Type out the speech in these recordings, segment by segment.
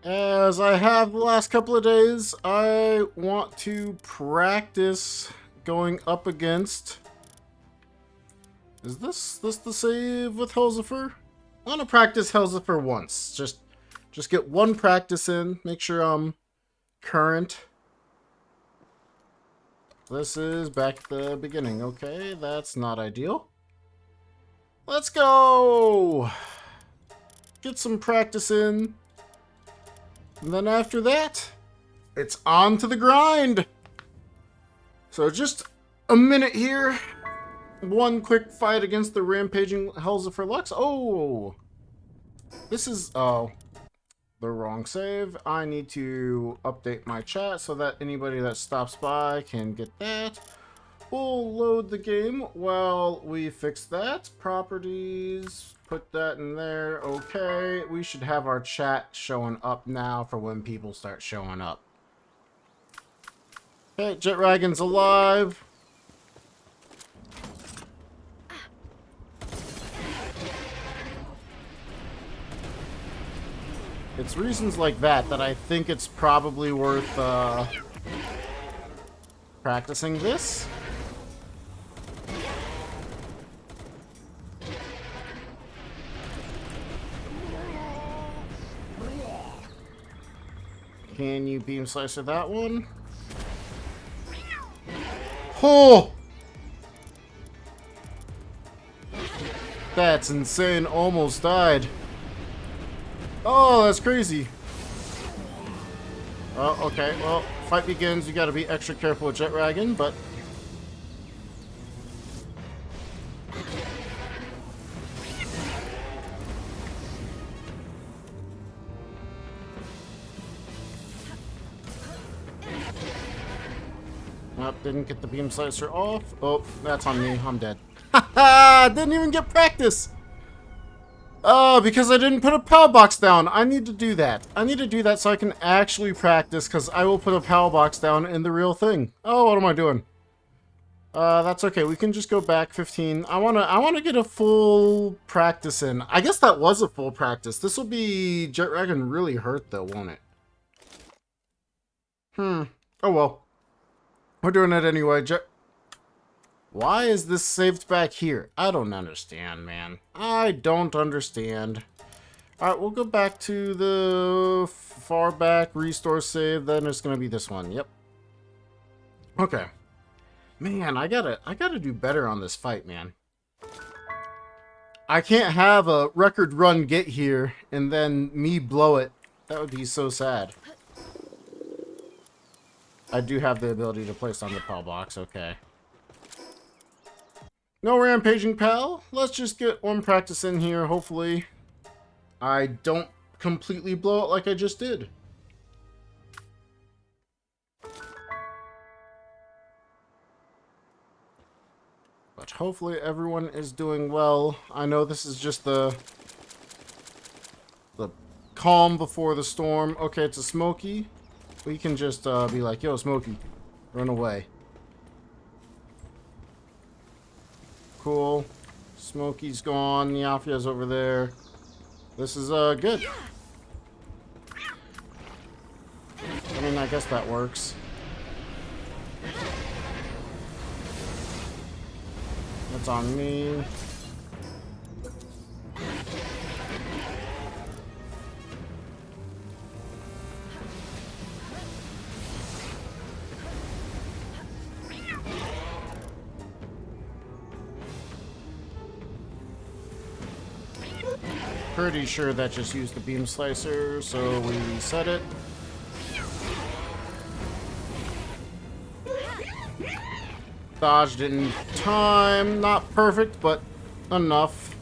As I have the last couple of days, I want to practice going up against... Is this the save with Helzifer? I want to practice Helzifer once. Just get one practice in, make sure I'm current. This is back at the beginning. Okay, that's not ideal. Let's go! Get some practice in. And then after that, it's on to the grind. So just a minute here. One quick fight against the rampaging Helzifer Lux. Oh! This is... Oh. The wrong save. I need to update my chat so that anybody that stops by can get that. We'll load the game while we fix that. Properties, put that in there. Okay, we should have our chat showing up now for when people start showing up. Okay, Jetragon's alive. It's reasons like that that I think it's probably worth practicing this. Can you beam slicer that one? Oh! That's insane. Almost died. Oh, that's crazy. Oh, okay. Well, fight begins. You gotta be extra careful with Jetragon, but... Nope, didn't get the beam slicer off. Oh, that's on me. I'm dead. Haha! Didn't even get practice! Oh, because I didn't put a power box down. I need to do that. I need to do that so I can actually practice, because I will put a power box down in the real thing. Oh, what am I doing? That's okay. We can just go back 15. I wanna get a full practice in. I guess that was a full practice. This will be Jetragon really hurt though, won't it? Oh well. We're doing it anyway. Why is this saved back here? I don't understand, man. I don't understand. Alright, we'll go back to the far back restore save. Then it's gonna be this one. Yep. Okay. Man, I gotta do better on this fight, man. I can't have a record run get here and then me blow it. That would be so sad. I do have the ability to place on the pal box, okay. No rampaging pal. Let's just get one practice in here, hopefully. I don't completely blow it like I just did. But hopefully everyone is doing well. I know this is just the calm before the storm. Okay, it's a Smokey. We can just be like, yo, Smokey, run away. Cool. Smokey's gone. Yafia's over there. This is good. I mean, I guess that works. That's on me. Pretty sure that just used the beam slicer, so we reset it. Dodged it in time. Not perfect, but enough.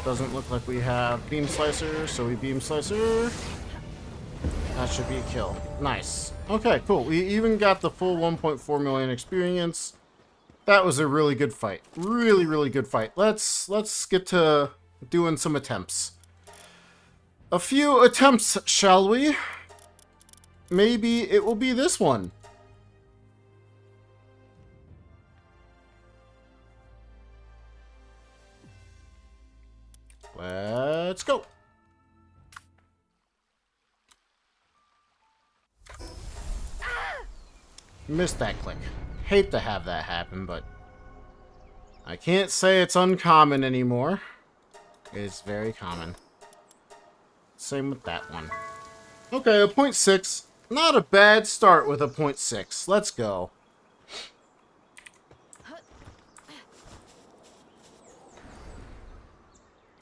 Doesn't look like we have beam slicer, so we beam slicer. That should be a kill. Nice. Okay, cool. We even got the full 1.4 million experience. That was a really good fight. Really, really good fight. Let's get to doing some attempts. A few attempts, shall we? Maybe it will be this one. Let's go. Missed that click. Hate to have that happen, but I can't say it's uncommon anymore. It's very common. Same with that one. Okay, a 0.6. Not a bad start with a 0.6. Let's go.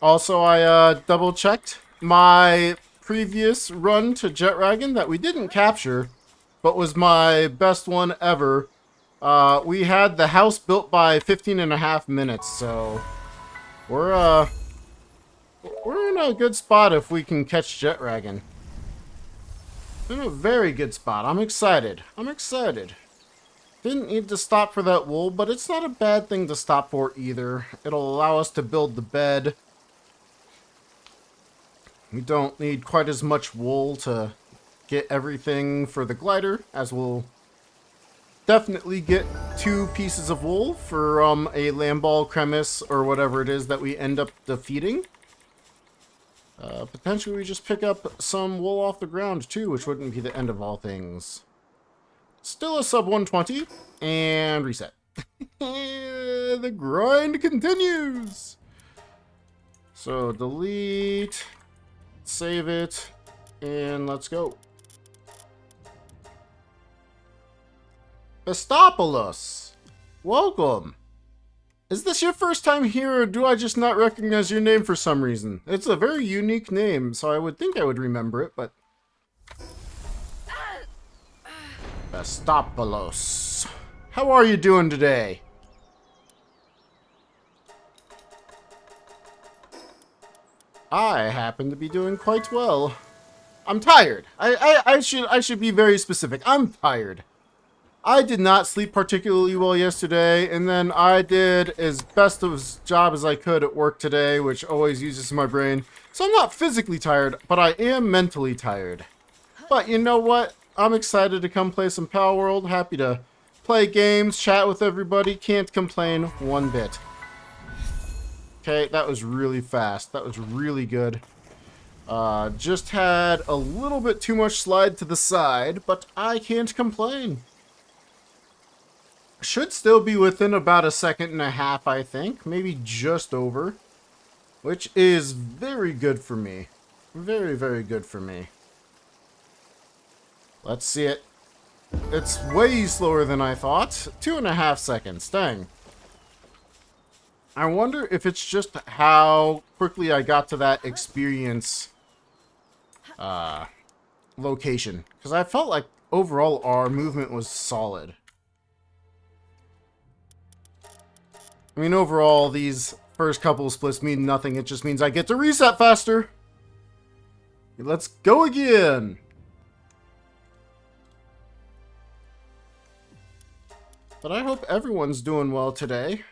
Also, I double-checked my previous run to Jetragon that we didn't capture, but was my best one ever. We had the house built by 15.5 minutes, so we're in a good spot if we can catch Jetragon. In a very good spot. I'm excited. I'm excited. Didn't need to stop for that wool, but it's not a bad thing to stop for either. It'll allow us to build the bed. We don't need quite as much wool to get everything for the glider, as we'll definitely get 2 pieces of wool for a lamball cremis or whatever it is that we end up defeating. Potentially we just pick up some wool off the ground too, which wouldn't be the end of all things. Still a sub 120, and reset. The grind continues! So delete, save it, and let's go. Estopoulos, welcome. Is this your first time here, or do I just not recognize your name for some reason? It's a very unique name, so I would think I would remember it, but... Estopoulos. How are you doing today? I happen to be doing quite well. I'm tired. I should be very specific. I'm tired. I did not sleep particularly well yesterday, and then I did as best of a job as I could at work today, which always uses my brain. So I'm not physically tired, but I am mentally tired. But you know what? I'm excited to come play some Pal World. Happy to play games, chat with everybody. Can't complain one bit. Okay, that was really fast. That was really good. Just had a little bit too much slide to the side, but I can't complain. Should still be within about 1.5 seconds, I think. Maybe just over. Which is very good for me. Very, very good for me. Let's see it. It's way slower than I thought. 2.5 seconds. Dang. I wonder if it's just how quickly I got to that experience location. Because I felt like overall our movement was solid. I mean, overall, these first couple of splits mean nothing. It just means I get to reset faster. Let's go again. But I hope everyone's doing well today.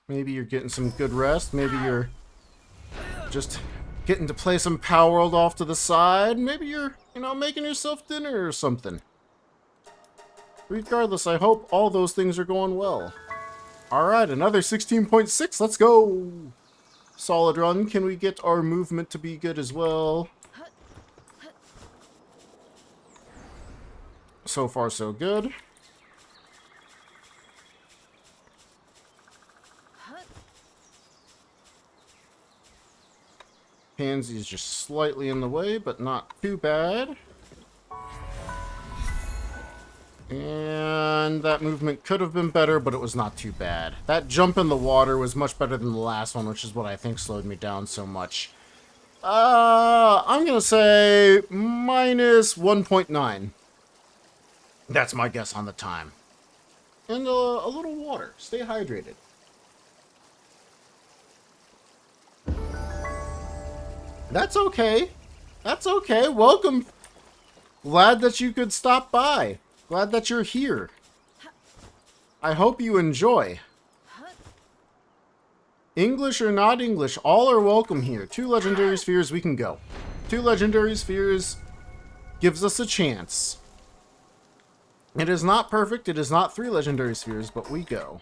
Maybe you're getting some good rest. Maybe you're just getting to play some Power World off to the side. Maybe you're, making yourself dinner or something. Regardless, I hope all those things are going well. Alright, another 16.6. Let's go. Solid run. Can we get our movement to be good as well? So far, so good. Pansy's just slightly in the way, but not too bad. And that movement could have been better, but it was not too bad. That jump in the water was much better than the last one, which is what I think slowed me down so much. I'm gonna say minus 1.9. That's my guess on the time. And a little water. Stay hydrated. That's okay. That's okay. Welcome. Glad that you could stop by. Glad that you're here. I hope you enjoy. English or not English, all are welcome here. 2 legendary spheres, we can go. 2 legendary spheres gives us a chance. It is not perfect, it is not 3 legendary spheres, but we go.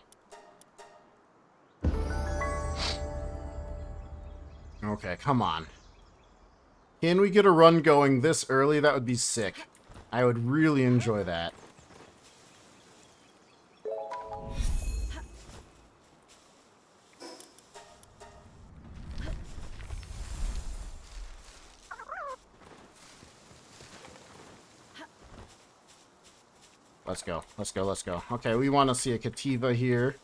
Okay, come on. Can we get a run going this early? That would be sick. I would really enjoy that. Let's go. Let's go. Let's go. Okay, we want to see a Cativa here.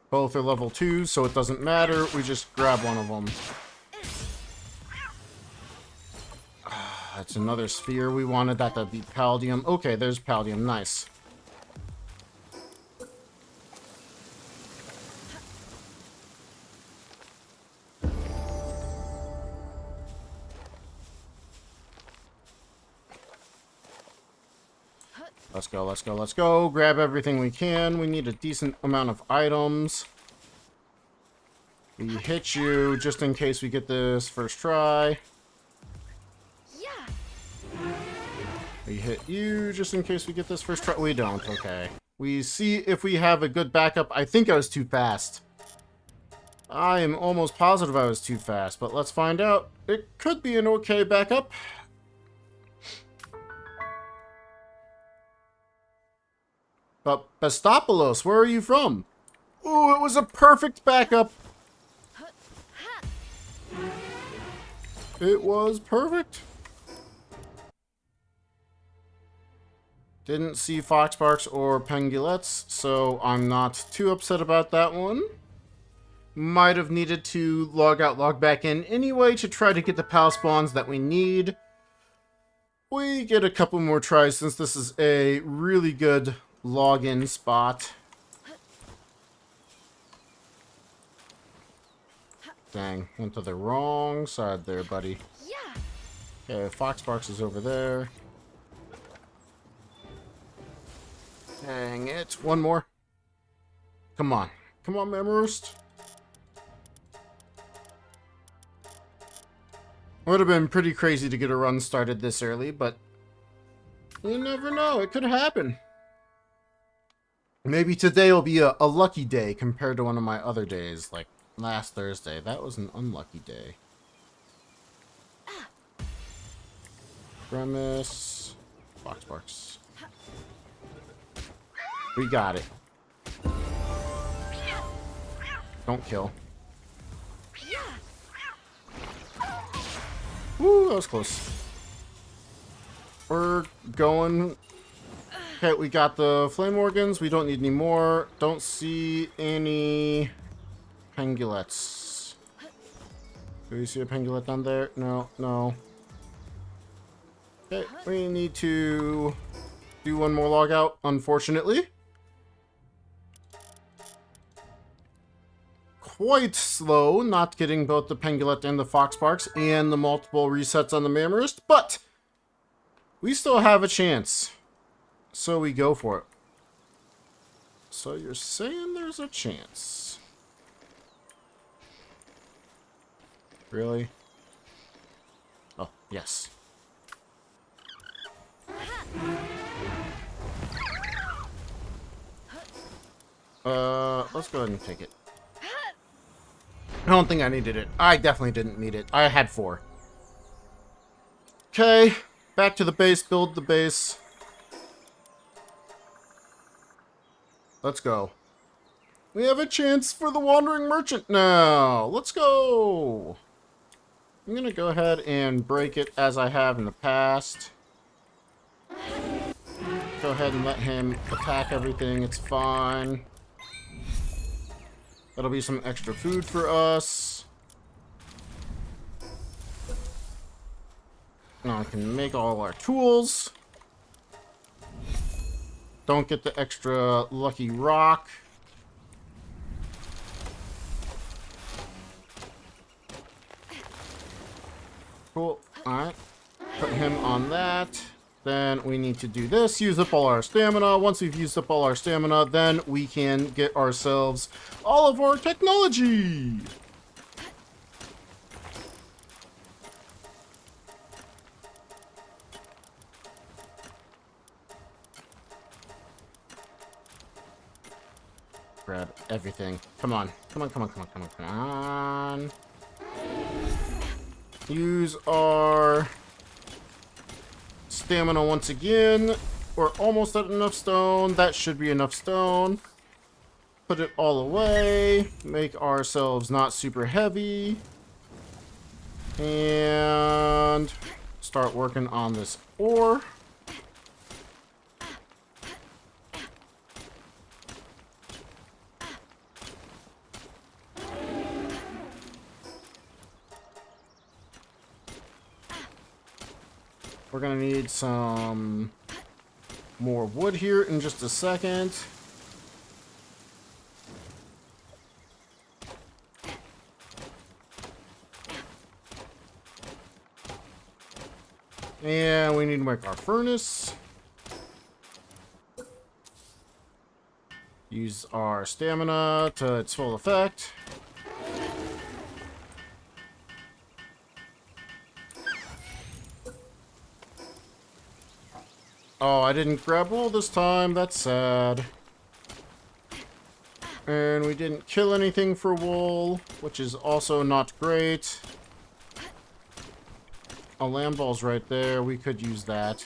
Both are level 2, so it doesn't matter. We just grab one of them. That's another sphere. We wanted that to be Paldium. Okay, there's Paldium. Nice. Let's go, let's go, let's go. Grab everything we can. We need a decent amount of items. We hit you just in case we get this first try. We hit you just in case we get this first try. We don't, okay. We see if we have a good backup. I think I was too fast. I am almost positive I was too fast, but let's find out. It could be an okay backup. But Bastopolis, where are you from? Ooh, it was a perfect backup. It was perfect. Didn't see Foxparks or Pangolets, so I'm not too upset about that one. Might have needed to log out, log back in anyway to try to get the pal spawns that we need. We get a couple more tries since this is a really good login spot. Dang, went to the wrong side there, buddy. Okay, Foxparks is over there. Dang it. One more. Come on. Come on, Memorist. Would have been pretty crazy to get a run started this early, but you never know. It could happen. Maybe today will be a lucky day compared to one of my other days, like last Thursday. That was an unlucky day. Premise. Foxparks. We got it. Don't kill. Woo, that was close. We're going. Okay, we got the flame organs. We don't need any more. Don't see any Pangolets. Do you see a Pangolet down there? No, no. Okay, we need to do one more log out, unfortunately. Quite slow, not getting both the Pangolet and the Foxparks and the multiple resets on the Mammarist, but we still have a chance. So we go for it. So you're saying there's a chance? Really? Oh, yes. Let's go ahead and take it. I don't think I needed it. I definitely didn't need it. I had 4. Okay, back to the base, build the base. Let's go. We have a chance for the Wandering Merchant now. Let's go. I'm going to go ahead and break it as I have in the past. Go ahead and let him attack everything. It's fine. That'll be some extra food for us. Now I can make all our tools. Don't get the extra lucky rock. Cool. Alright. Put him on that. Then we need to do this. Use up all our stamina. Once we've used up all our stamina, then we can get ourselves all of our technology. Grab everything. Come on. Come on, come on, come on, come on, come on. Use our stamina once again. We're almost at enough stone. That should be enough stone. Put it all away. Make ourselves not super heavy. And start working on this ore. We're gonna need some more wood here in just a second. And we need to make our furnace. Use our stamina to its full effect. Oh, I didn't grab wool this time. That's sad. And we didn't kill anything for wool, which is also not great. A lamb ball's right there. We could use that.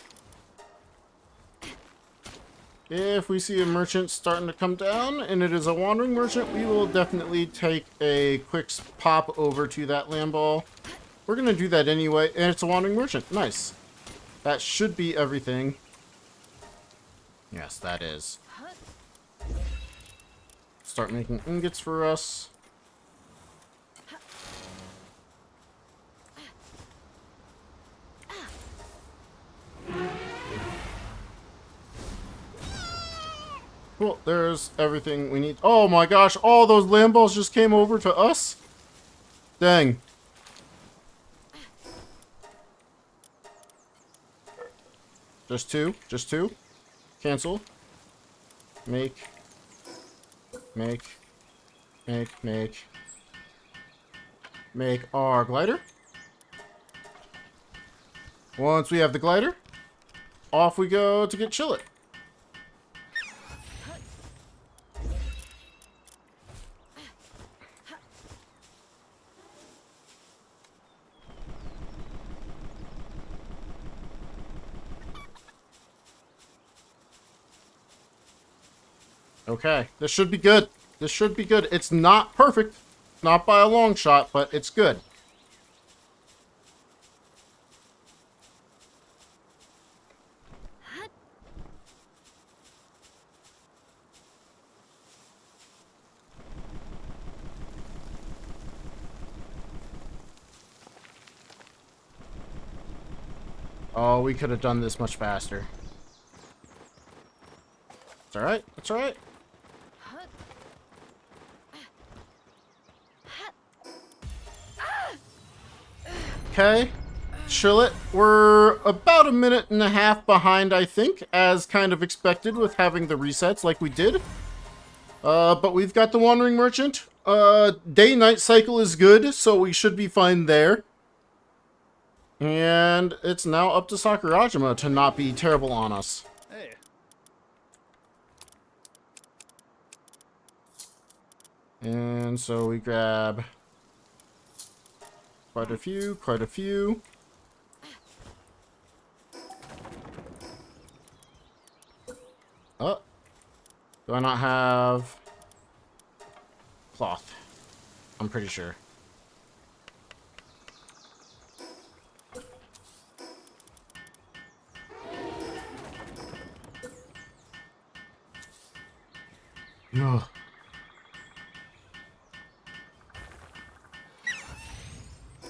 If we see a merchant starting to come down, and it is a wandering merchant, we will definitely take a quick pop over to that lamb ball. We're going to do that anyway, and it's a wandering merchant. Nice. That should be everything. Yes, that is. Start making ingots for us. Cool, there's everything we need. Oh my gosh, all those lamb balls just came over to us? Dang. Just two? Just two? Cancel. Make our glider. Once we have the glider, off we go to get Chillet. Okay, this should be good. This should be good. It's not perfect. Not by a long shot, but it's good. Oh, we could have done this much faster. It's alright. It's alright. Okay, Chillet, we're about a minute and a half behind, I think, as kind of expected with having the resets like we did. But we've got the Wandering Merchant. Day-night cycle is good, so we should be fine there. And it's now up to Sakurajima to not be terrible on us. Hey. And so we grab quite a few, quite a few. Oh. Do I not have cloth? I'm pretty sure. Ugh.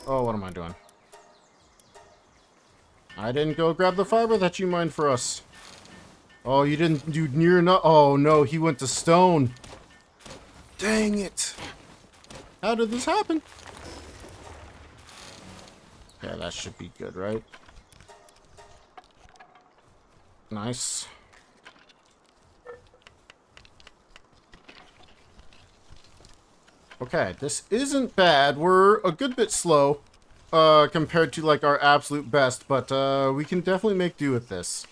Oh, what am I doing? I didn't go grab the fiber that you mined for us. Oh, you didn't do near enough. Oh, no, he went to stone. Dang it. How did this happen? Yeah, that should be good, right? Nice. Okay, this isn't bad. We're a good bit slow compared to like our absolute best, but we can definitely make do with this.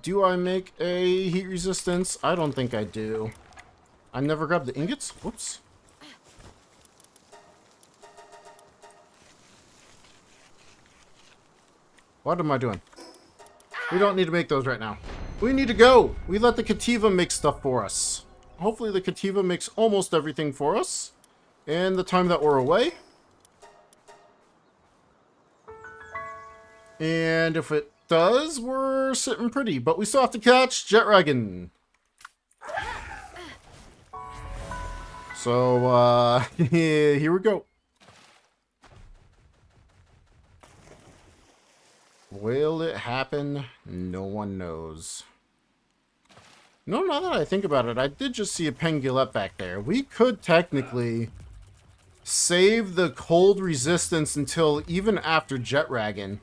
Do I make a heat resistance? I don't think I do. I never grabbed the ingots? Whoops. What am I doing? We don't need to make those right now. We need to go. We let the Cativa make stuff for us. Hopefully the Cativa makes almost everything for us in the time that we're away. And if it does, we're sitting pretty. But we still have to catch Jetragon. So, here we go. Will it happen? No one knows. No, now that I think about it, I did just see a Pengulette back there. We could technically save the cold resistance until even after Jetragon.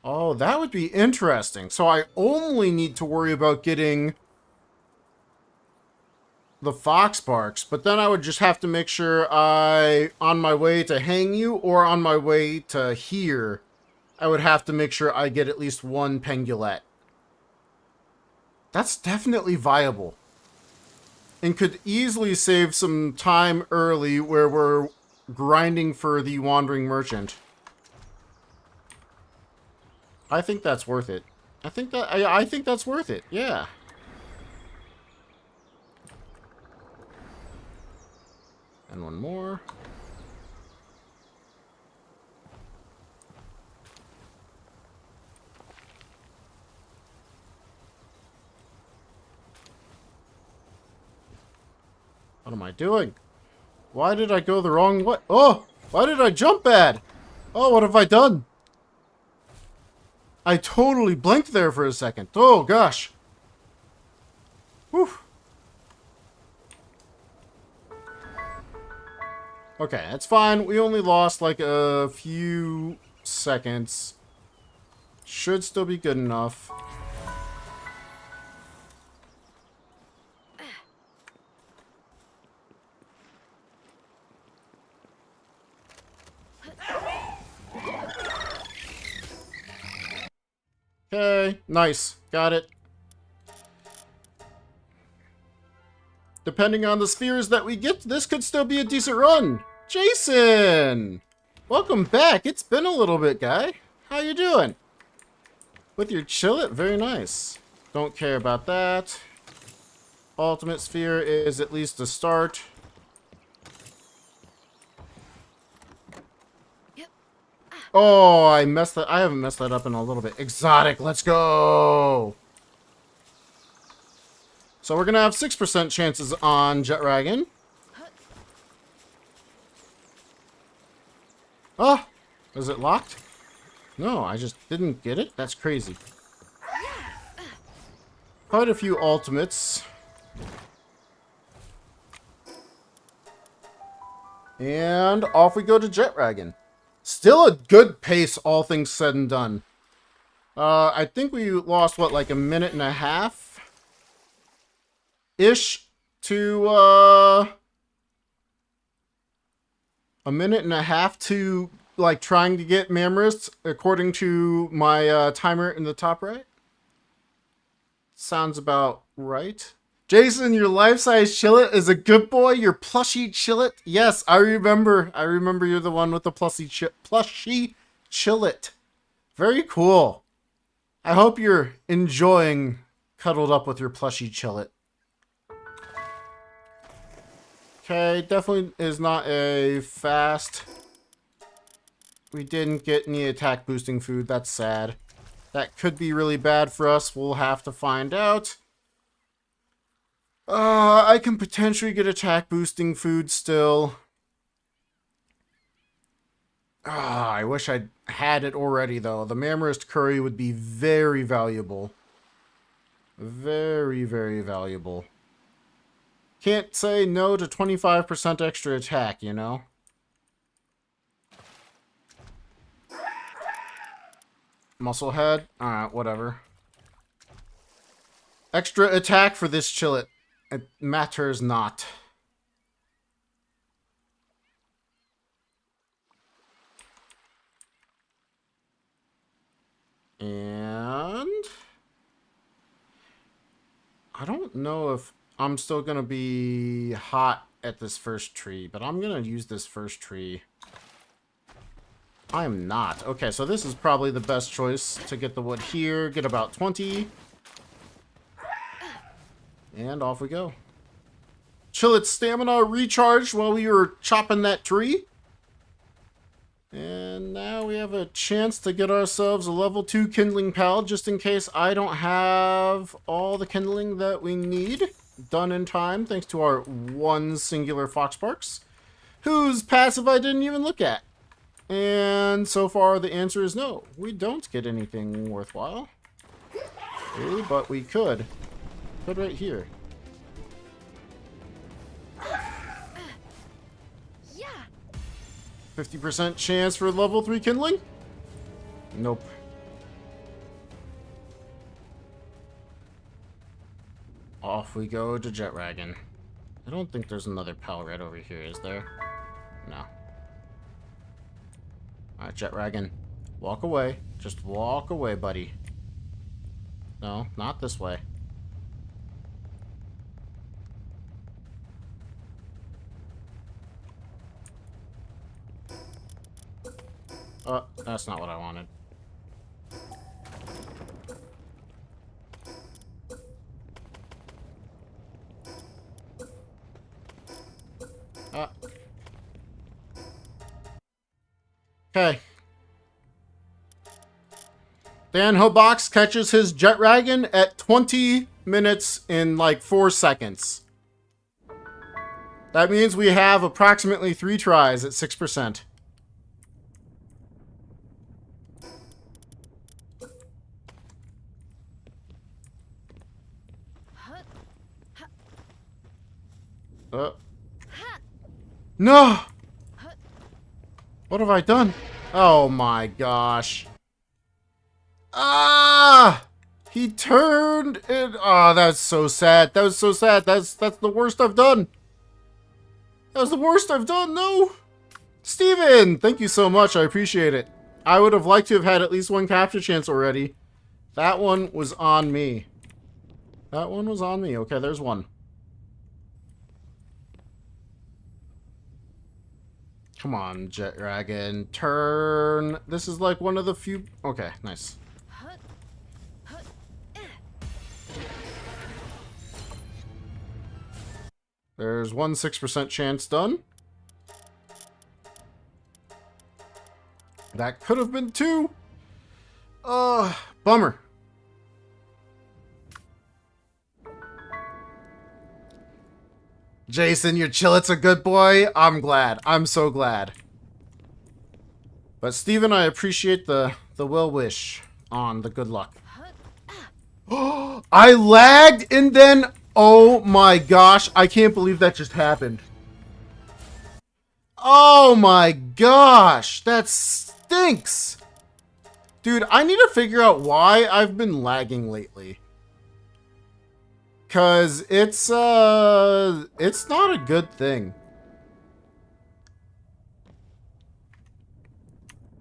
Oh, that would be interesting. So I only need to worry about getting the Foxbarks, but then I would just have to make sure on my way to Hangyu or on my way to here, I would have to make sure I get at least one Pengulette. That's definitely viable. And could easily save some time early where we're grinding for the Wandering Merchant. I think that's worth it. I think that's worth it, yeah. And one more. What am I doing? Why did I go the wrong way? Oh! Why did I jump bad? Oh, what have I done? I totally blinked there for a second. Oh, gosh. Whew. Okay, that's fine. We only lost like a few seconds. Should still be good enough. Okay, nice. Got it. Depending on the spheres that we get, this could still be a decent run. Jason! Welcome back. It's been a little bit, guy. How you doing? With your chillet? Very nice. Don't care about that. Ultimate sphere is at least a start. Oh, I messed that. I haven't messed that up in a little bit. Exotic, let's go! So we're gonna have 6% chances on Jetragon. Oh! Is it locked? No, I just didn't get it? That's crazy. Quite a few ultimates. And off we go to Jetragon. Still a good pace, all things said and done. I think we lost, what, like a minute and a half? Ish to, a minute and a half to, like, trying to get Mammoths, according to my, timer in the top right. Sounds about right. Jason, your life-size chillet is a good boy. Your plushy chillet. Yes, I remember. I remember you're the one with the plushy chillet. Very cool. I hope you're enjoying cuddled up with your plushy chillet. Okay, definitely is not a fast. We didn't get any attack boosting food. That's sad. That could be really bad for us. We'll have to find out. I can potentially get attack boosting food still. I wish I'd had it already, though. The Mammoth Curry would be very valuable. Very, very valuable. Can't say no to 25% extra attack, you know? Musclehead? Alright, whatever. Extra attack for this chillet. It matters not. And I don't know if I'm still going to be hot at this first tree, but I'm going to use this first tree. I am not. Okay, so this is probably the best choice to get the wood here. Get about 20. And off we go. Chill its stamina recharged while we were chopping that tree. And now we have a chance to get ourselves a level 2 kindling pallet, just in case I don't have all the kindling that we need done in time, thanks to our one singular Foxparks, whose passive I didn't even look at. And so far the answer is no. We don't get anything worthwhile. Okay, but we could. Could right here. 50% chance for level 3 kindling? Nope. Off we go to Jetragon. I don't think there's another pal right over here, is there? No. Alright, Jetragon. Walk away. Just walk away, buddy. No, not this way. That's not what I wanted. Okay. Danhobox catches his Jetragon at 20 minutes in like 4 seconds. That means we have approximately 3 tries at 6%. No! What have I done? Oh my gosh. Ah! He turned it. Oh, that's so sad. That was so sad. That's the worst I've done. That was the worst I've done. No. Steven, thank you so much. I appreciate it. I would have liked to have had at least one capture chance already. That one was on me. That one was on me. Okay, there's one. Come on, Jetragon. Turn. This is like one of the few... Okay, nice. There's 6% chance done. That could have been 2. Bummer. Jason, your Chillet's a good boy. I'm glad. I'm so glad. But Steven, I appreciate the well wish on the good luck. I lagged and then... Oh my gosh. I can't believe that just happened. Oh my gosh. That stinks. Dude, I need to figure out why I've been lagging lately. Cause it's not a good thing.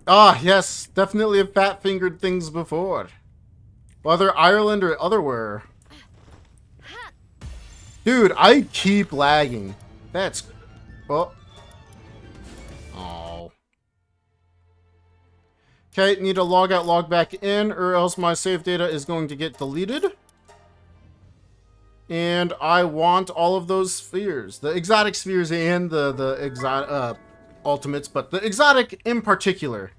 Ah, yes, definitely have fat-fingered things before. Whether Ireland or otherwhere. Dude, I keep lagging. That's... Well... Oh. Okay, need to log out, log back in, or else my save data is going to get deleted. And I want all of those spheres. The exotic spheres and the exotic... ultimates, but the exotic in particular.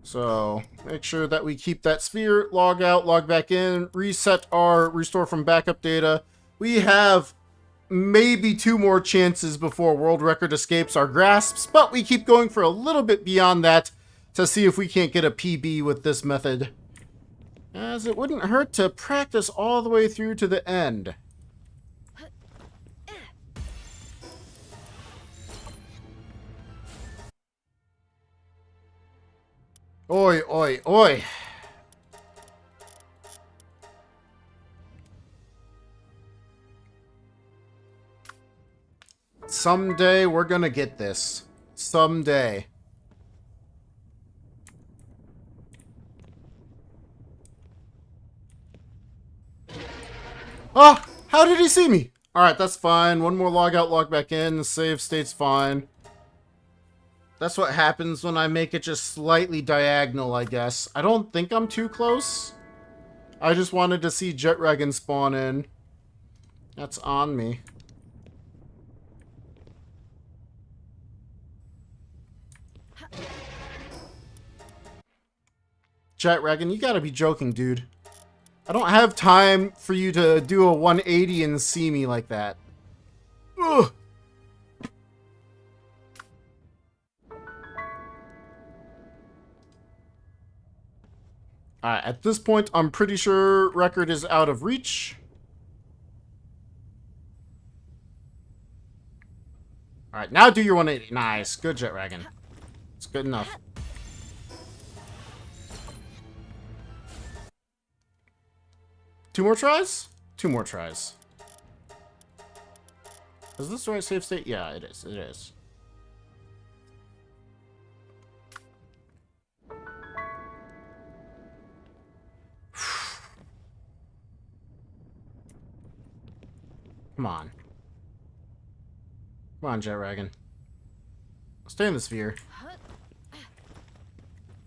So, make sure that we keep that sphere, log out, log back in, reset our restore from backup data. We have maybe 2 more chances before world record escapes our grasps, but we keep going for a little bit beyond that to see if we can't get a PB with this method. As it wouldn't hurt to practice all the way through to the end. Oi, oi, oi. Someday we're gonna get this. Someday. Oh, how did he see me? Alright, that's fine. One more log out, log back in. The save state's fine. That's what happens when I make it just slightly diagonal, I guess. I don't think I'm too close. I just wanted to see Jet Dragon spawn in. That's on me. Jet Dragon, you gotta be joking, dude. I don't have time for you to do a 180 and see me like that. Ugh. Alright, at this point, I'm pretty sure record is out of reach. Alright, now do your 180. Nice. Good, Jet Dragon. It's good enough. Two more tries? Two more tries. Is this the right save state? Yeah, it is. It is. Come on. Come on, Jet Dragon. Stay in the sphere.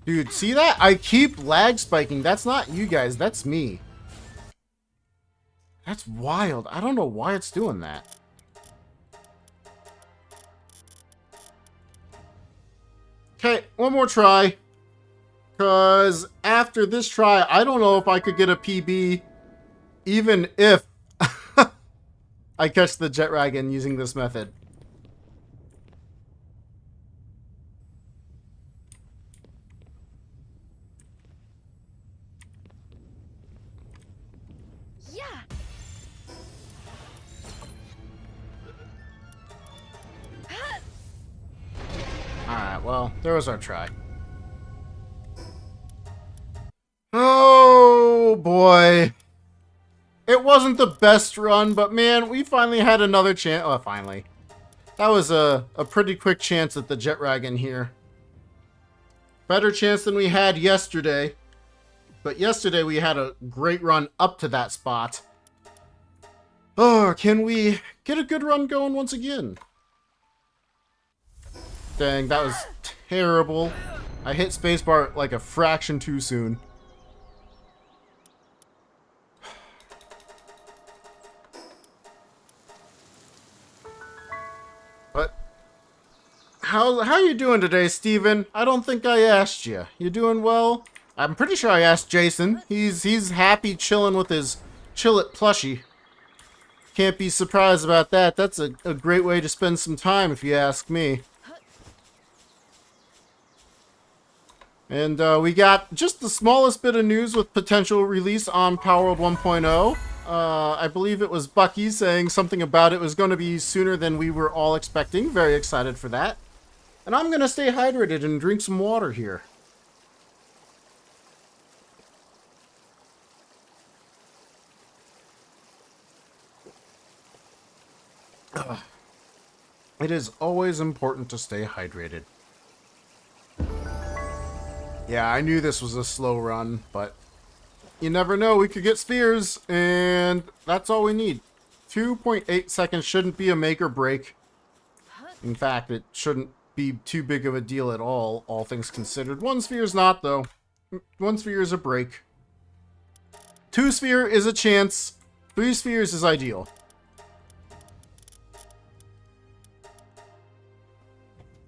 Dude, see that? I keep lag spiking. That's not you guys. That's me. That's wild. I don't know why it's doing that. Okay, one more try. Because after this try, I don't know if I could get a PB even if I catch the Jet Dragon using this method. Yeah. Alright, well, there was our try. Oh, boy. It wasn't the best run, but man, we finally had another chance. Oh, finally. That was a pretty quick chance at the Jet Dragon here. Better chance than we had yesterday. But yesterday we had a great run up to that spot. Oh, can we get a good run going once again? Dang, that was terrible. I hit spacebar like a fraction too soon. But how are you doing today, Steven? I don't think I asked you. You doing well? I'm pretty sure I asked Jason. He's happy chilling with his Chillit plushie. Can't be surprised about that. That's a great way to spend some time if you ask me. And we got just the smallest bit of news with potential release on Power World 1.0. I believe it was Bucky saying something about it was going to be sooner than we were all expecting. Very excited for that. And I'm going to stay hydrated and drink some water here. It is always important to stay hydrated. Yeah, I knew this was a slow run, but you never know. We could get spheres, and that's all we need. 2.8 seconds shouldn't be a make or break. In fact, it shouldn't be too big of a deal at all things considered. One sphere is not, though. One sphere is a break. 2 sphere is a chance. 3 spheres is ideal.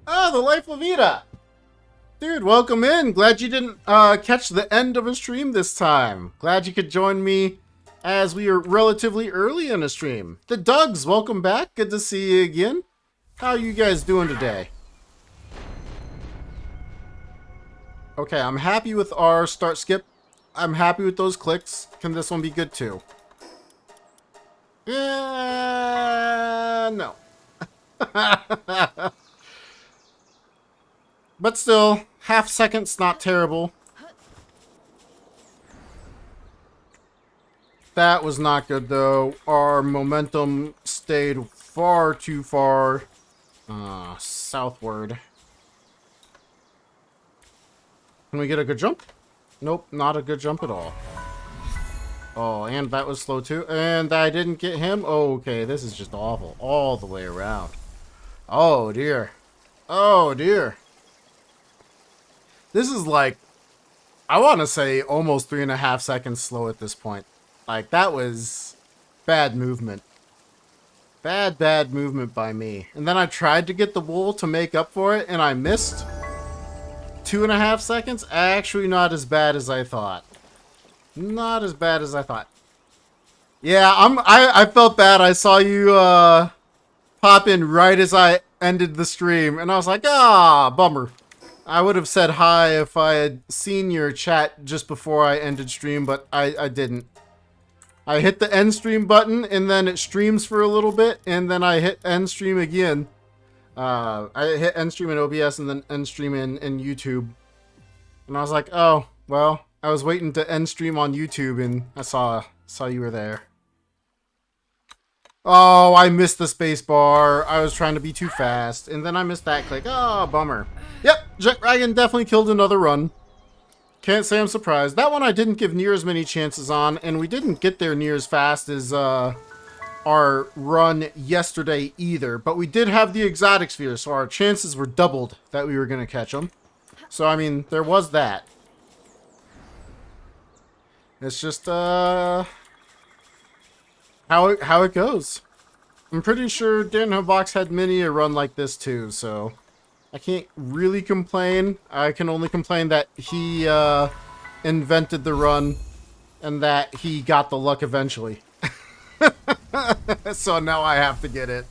Ah, the Life of Vita! Dude, welcome in. Glad you didn't catch the end of a stream this time. Glad you could join me as we are relatively early in a stream. The Dugs, welcome back. Good to see you again. How are you guys doing today? Okay, I'm happy with our start skip. I'm happy with those clicks. Can this one be good too? No. But still, half second's not terrible. That was not good though. Our momentum stayed far too far southward. Can we get a good jump? Nope, not a good jump at all. Oh, and that was slow too. And I didn't get him? Oh, okay, this is just awful. All the way around. Oh, dear. Oh, dear. This is like, I want to say almost 3.5 seconds slow at this point. Like, that was bad movement. Bad movement by me. And then I tried to get the wool to make up for it, and I missed. 2.5 seconds? Actually not as bad as I thought. Not as bad as I thought. Yeah, I felt bad. I saw you pop in right as I ended the stream, and I was like, ah, bummer. I would have said hi if I had seen your chat just before I ended stream, but I didn't. I hit the end stream button, and then it streams for a little bit, and then I hit end stream again. I hit end stream in OBS and then end stream in YouTube. And I was like, oh, well, I was waiting to end stream on YouTube, and I saw you were there. Oh, I missed the space bar. I was trying to be too fast, and then I missed that click. Oh, bummer. Yep, Jet Dragon definitely killed another run. Can't say I'm surprised. That one I didn't give near as many chances on, and we didn't get there near as fast as our run yesterday either. But we did have the exotic sphere, so our chances were doubled that we were going to catch them. So, I mean, there was that. It's just, how it goes. I'm pretty sure Danhobox had many a run like this too, so I can't really complain. I can only complain that he invented the run and that he got the luck eventually. So now I have to get it.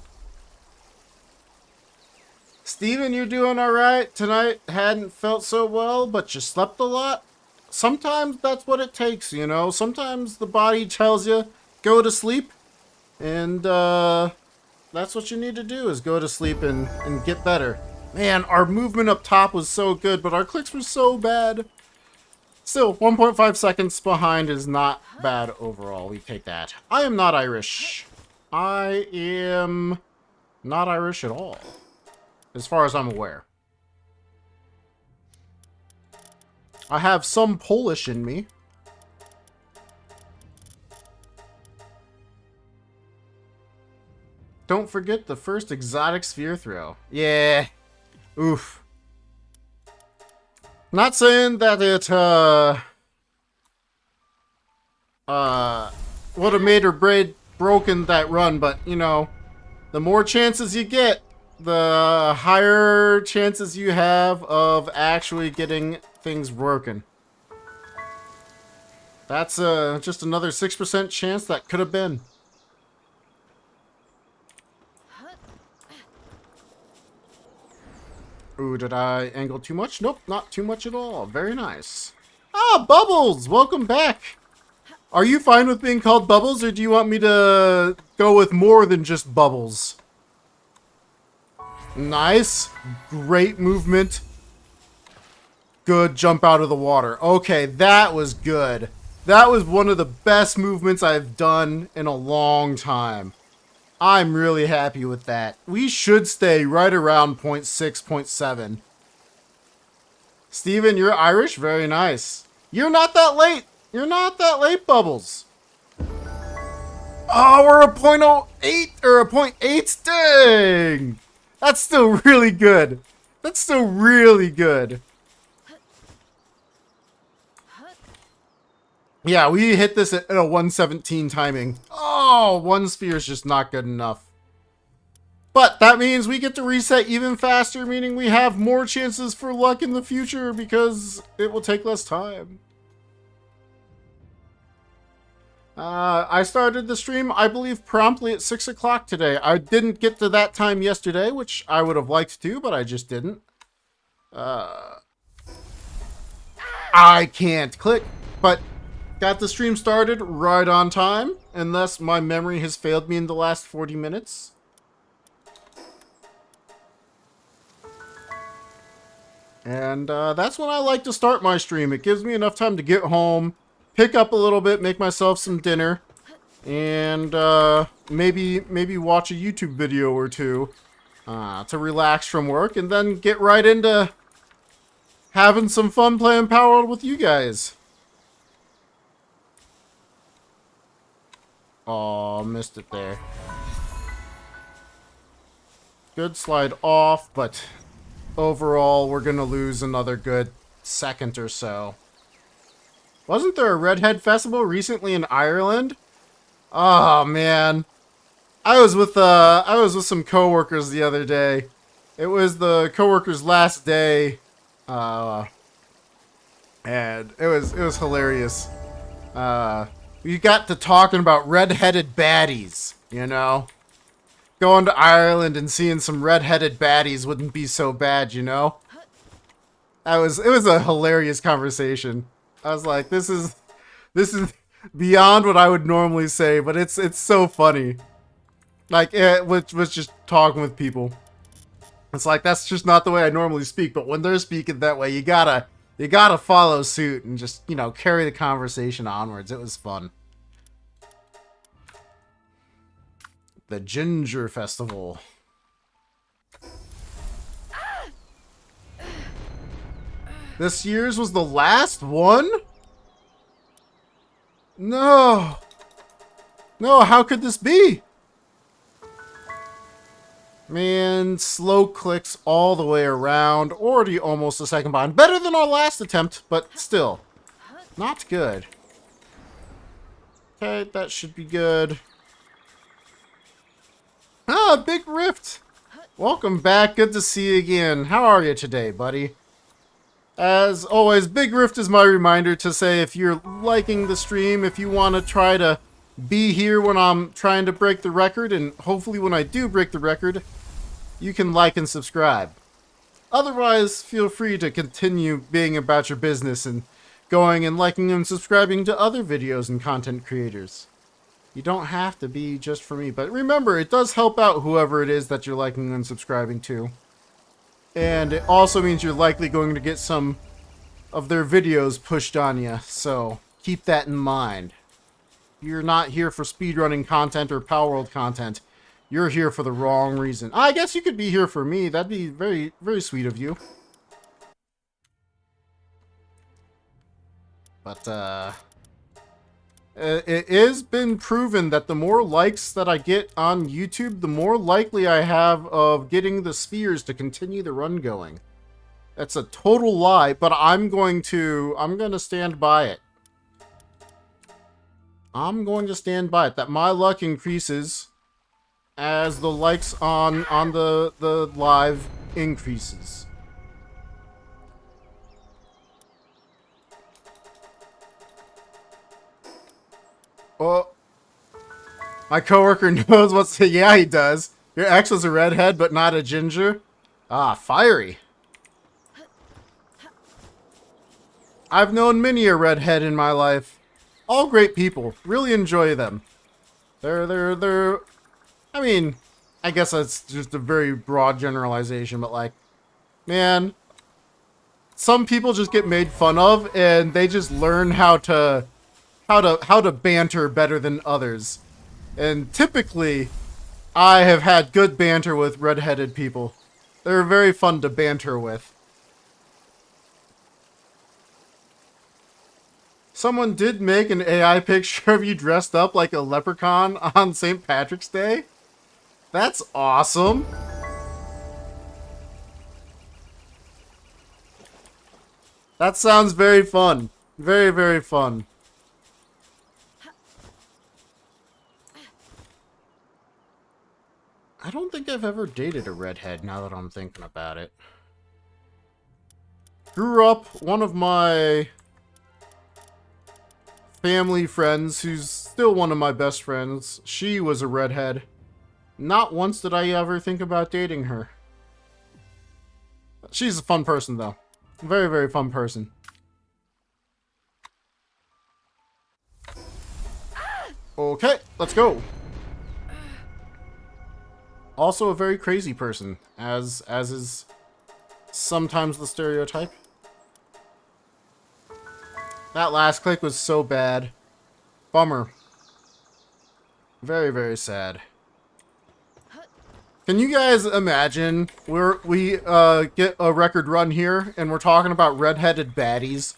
Steven, you're doing alright? Tonight hadn't felt so well, but you slept a lot? Sometimes that's what it takes, you know? Sometimes the body tells you, go to sleep, and that's what you need to do, is go to sleep and get better. Man, our movement up top was so good, but our clicks were so bad. Still, 1.5 seconds behind is not bad overall. We take that. I am not Irish. I am not Irish at all, as far as I'm aware. I have some Polish in me. Don't forget the first exotic sphere throw. Yeah. Oof. Not saying that it, would have made or broken that run, but, you know, the more chances you get, the higher chances you have of actually getting things working. That's, just another 6% chance that could have been. Ooh, did I angle too much? Nope, not too much at all. Very nice. Ah, Bubbles! Welcome back! Are you fine with being called Bubbles, or do you want me to go with more than just Bubbles? Nice. Great movement. Good jump out of the water. Okay, that was good. That was one of the best movements I've done in a long time. I'm really happy with that. We should stay right around 0.6, 0.7. Steven, you're Irish? Very nice. You're not that late. You're not that late, Bubbles. Oh, we're a 0.08 or a 0.8. Dang. That's still really good. That's still really good. Yeah, we hit this at a 117 timing. Oh, one sphere is just not good enough. But that means we get to reset even faster, meaning we have more chances for luck in the future because it will take less time. I started the stream, I believe, promptly at 6 o'clock today. I didn't get to that time yesterday, which I would have liked to, but I just didn't. I can't click, but got the stream started right on time, unless my memory has failed me in the last 40 minutes. And that's when I like to start my stream. It gives me enough time to get home, pick up a little bit, make myself some dinner, and maybe watch a YouTube video or two to relax from work, and then get right into having some fun playing Power World with you guys. Oh, missed it there. Good slide off, but overall, we're going to lose another good second or so. Wasn't there a Redhead Festival recently in Ireland? Oh man, I was with some coworkers the other day. It was the coworkers' last day, and it was hilarious. We got to talking about red-headed baddies. You know, going to Ireland and seeing some red-headed baddies wouldn't be so bad. You know, it was a hilarious conversation. I was like, this is beyond what I would normally say, but it's so funny. Like, it was just talking with people. It's like, that's just not the way I normally speak, but when they're speaking that way, you gotta follow suit and just, you know, carry the conversation onwards. It was fun. The Ginger Festival. This year's was the last one? No. No, how could this be? Man, slow clicks all the way around. Already almost a second behind. Better than our last attempt, but still. Not good. Okay, that should be good. Ah, Big Rift. Welcome back. Good to see you again. How are you today, buddy? As always, Big Rift is my reminder to say if you're liking the stream, if you want to try to be here when I'm trying to break the record, and hopefully when I do break the record, you can like and subscribe. Otherwise, feel free to continue being about your business and going and liking and subscribing to other videos and content creators. You don't have to be just for me, but remember, it does help out whoever it is that you're liking and subscribing to. And it also means you're likely going to get some of their videos pushed on you, so keep that in mind. You're not here for speedrunning content or Palworld content. You're here for the wrong reason. I guess you could be here for me. That'd be very, very sweet of you. But, it has been proven that the more likes that I get on YouTube, the more likely I have of getting the spheres to continue the run going. That's a total lie, but I'm going to stand by it. I'm going to stand by it, that my luck increases as the likes on the live increases. Oh, my coworker knows what's... Yeah, he does. Your ex was a redhead, but not a ginger. Ah, fiery. I've known many a redhead in my life. All great people. Really enjoy them. They're... I mean, I guess that's just a very broad generalization, but like, man, some people just get made fun of, and they just learn how to banter better than others. And typically, I have had good banter with redheaded people. They're very fun to banter with. Someone did make an AI picture of you dressed up like a leprechaun on St. Patrick's Day. That's awesome. That sounds very fun. Very, very fun. I don't think I've ever dated a redhead, now that I'm thinking about it. Grew up, one of my family friends, who's still one of my best friends, she was a redhead. Not once did I ever think about dating her. She's a fun person, though. Very, very fun person. Okay, let's go. Also a very crazy person, as is sometimes the stereotype. That last click was so bad. Bummer. Very, very sad. Can you guys imagine we get a record run here and we're talking about redheaded baddies?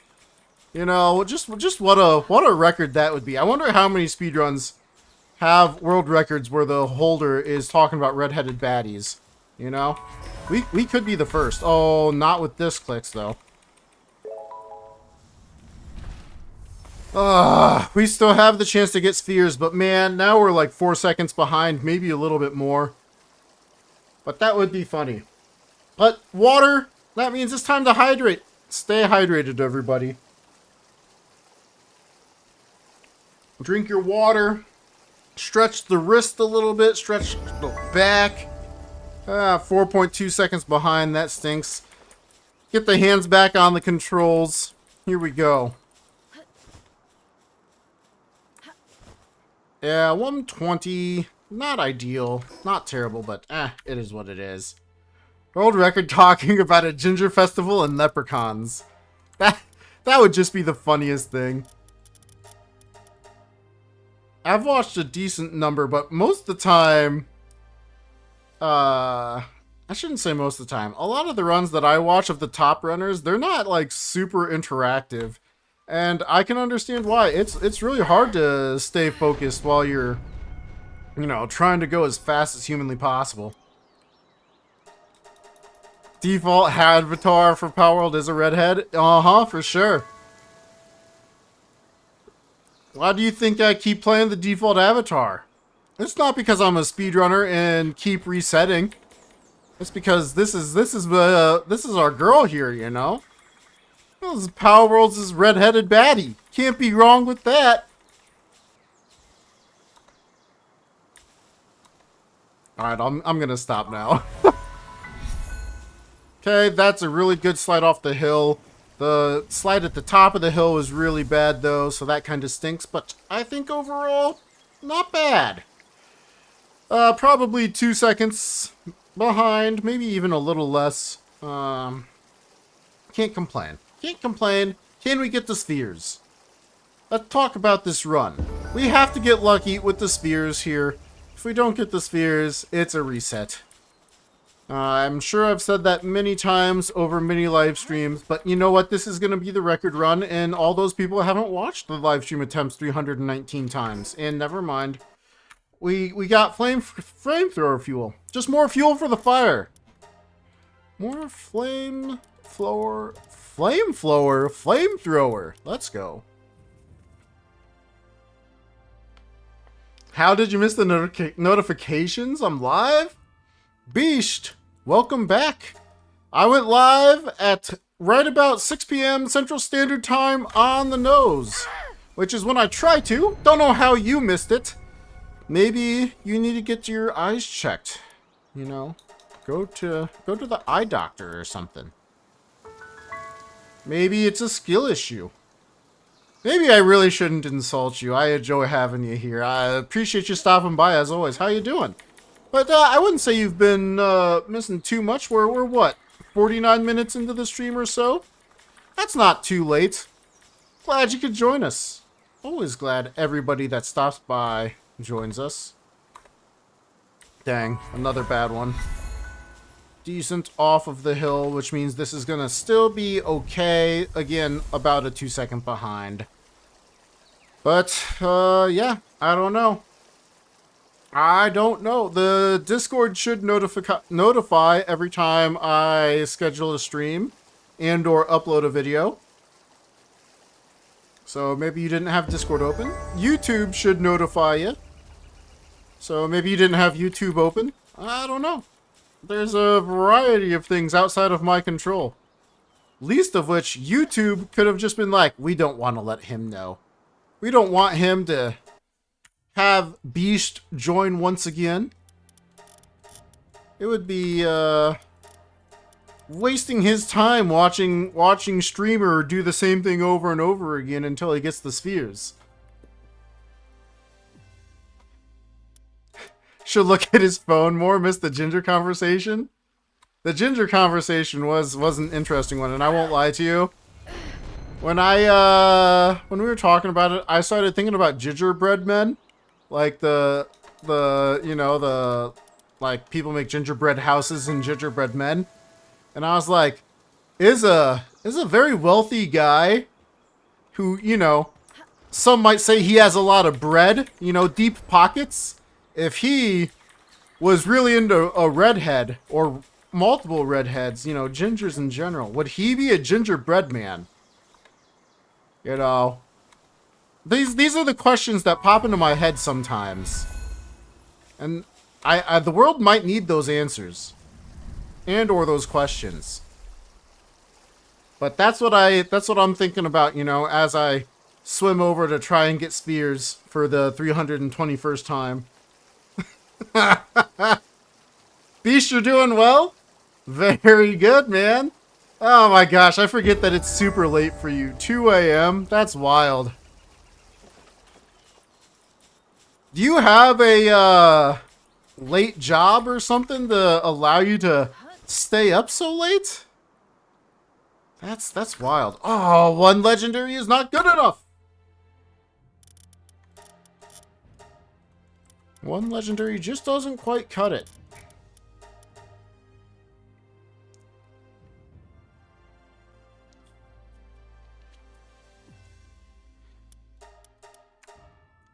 You know, just what a record that would be. I wonder how many speedruns have world records where the holder is talking about redheaded baddies. You know? We could be the first. Oh, not with this clicks though. We still have the chance to get spheres, but man, now we're like 4 seconds behind, maybe a little bit more. But that would be funny. But water, that means it's time to hydrate. Stay hydrated, everybody. Drink your water. Stretch the wrist a little bit. Stretch the back. 4.2 seconds behind. That stinks. Get the hands back on the controls. Here we go. Yeah, 120. Not ideal. Not terrible, but it is what it is. World record talking about a ginger festival and leprechauns. That would just be the funniest thing. I've watched a decent number, but most of the time... I shouldn't say most of the time. A lot of the runs that I watch of the top runners, they're not, like, super interactive. And I can understand why. It's really hard to stay focused while you're, you know, trying to go as fast as humanly possible. Default avatar for Power World is a redhead? Uh-huh, for sure. Why do you think I keep playing the default avatar? It's not because I'm a speedrunner and keep resetting. It's because this is our girl here, you know? This is Power World's redheaded baddie. Can't be wrong with that. Alright, I'm gonna stop now. Okay, that's a really good slide off the hill. The slide at the top of the hill was really bad, though, so that kind of stinks. But I think overall, not bad. Probably 2 seconds behind, maybe even a little less. Can't complain. Can't complain. Can we get the spheres? Let's talk about this run. We have to get lucky with the spheres here. If we don't get the spheres, it's a reset. I'm sure I've said that many times over many live streams, but you know what? This is going to be the record run, and all those people haven't watched the live stream attempts 319 times. And never mind. We got flamethrower fuel. Just more fuel for the fire. More flamethrower. Let's go. How did you miss the notifications? I'm live? Beast, welcome back. I went live at right about 6 p.m. Central Standard Time on the nose, which is when I try to. Don't know how you missed it. Maybe you need to get your eyes checked. You know, go to the eye doctor or something. Maybe it's a skill issue. Maybe I really shouldn't insult you. I enjoy having you here. I appreciate you stopping by as always. How you doing? But I wouldn't say you've been missing too much. We're what, 49 minutes into the stream or so? That's not too late. Glad you could join us. Always glad everybody that stops by joins us. Dang, another bad one. Decent off of the hill, which means this is gonna still be okay. Again, about a 2 second behind. But, yeah, I don't know. I don't know. The Discord should notify every time I schedule a stream and or upload a video. So maybe you didn't have Discord open. YouTube should notify you. So maybe you didn't have YouTube open. I don't know. There's a variety of things outside of my control. Least of which, YouTube could have just been like, we don't want to let him know. We don't want him to have Beast join once again. It would be wasting his time watching streamer do the same thing over and over again until he gets the spheres. Should look at his phone more. Miss the ginger conversation. The ginger conversation was an interesting one, and I won't lie to you. When we were talking about it, I started thinking about gingerbread men. Like like people make gingerbread houses and gingerbread men. And I was like, is a very wealthy guy who, you know, some might say he has a lot of bread, you know, deep pockets. If he was really into a redhead or multiple redheads, you know, gingers in general, would he be a gingerbread man? You know, These are the questions that pop into my head sometimes. And the world might need those answers. And or those questions. But that's what I'm thinking about, you know, as I swim over to try and get spheres for the 321st time. Beast, you're doing well? Very good, man. Oh my gosh, I forget that it's super late for you. 2 a.m.? That's wild. Do you have a late job or something to allow you to stay up so late? That's wild. Oh, one legendary is not good enough. One legendary just doesn't quite cut it.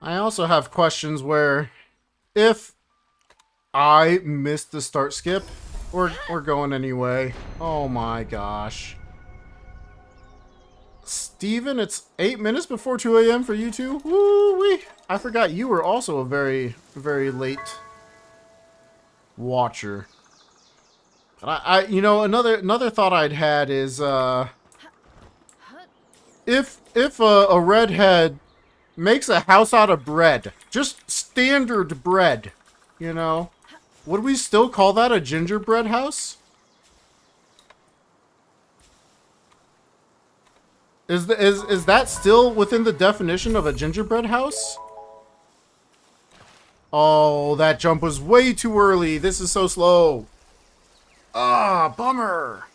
I also have questions where if I missed the start skip, we're going anyway. Oh my gosh. Steven, it's 8 minutes before 2 a.m. for you two? Woo-wee! I forgot you were also a very, very late watcher. But you know, another thought I'd had is, if a redhead makes a house out of bread, just standard bread, you know, would we still call that a gingerbread house? Is that still within the definition of a gingerbread house? Oh, that jump was way too early. This is so slow. Ah, bummer.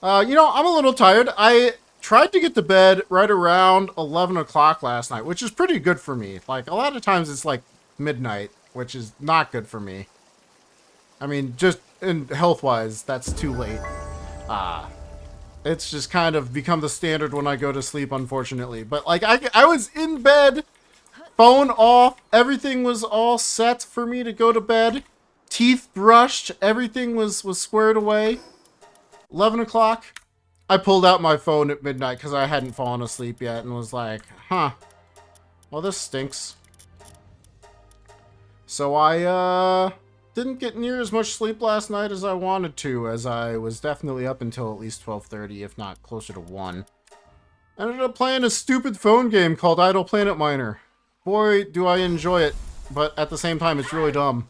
You know, I'm a little tired. I tried to get to bed right around 11 o'clock last night, which is pretty good for me. Like, a lot of times it's like midnight, which is not good for me. I mean, just in health-wise, that's too late. It's just kind of become the standard when I go to sleep, unfortunately. But, like, I was in bed, phone off, everything was all set for me to go to bed. Teeth brushed, everything was squared away. 11 o'clock, I pulled out my phone at midnight because I hadn't fallen asleep yet and was like, huh, well, this stinks. So I, didn't get near as much sleep last night as I wanted to, as I was definitely up until at least 12:30, if not closer to 1. I ended up playing a stupid phone game called Idle Planet Miner. Boy, do I enjoy it, but at the same time, it's really dumb.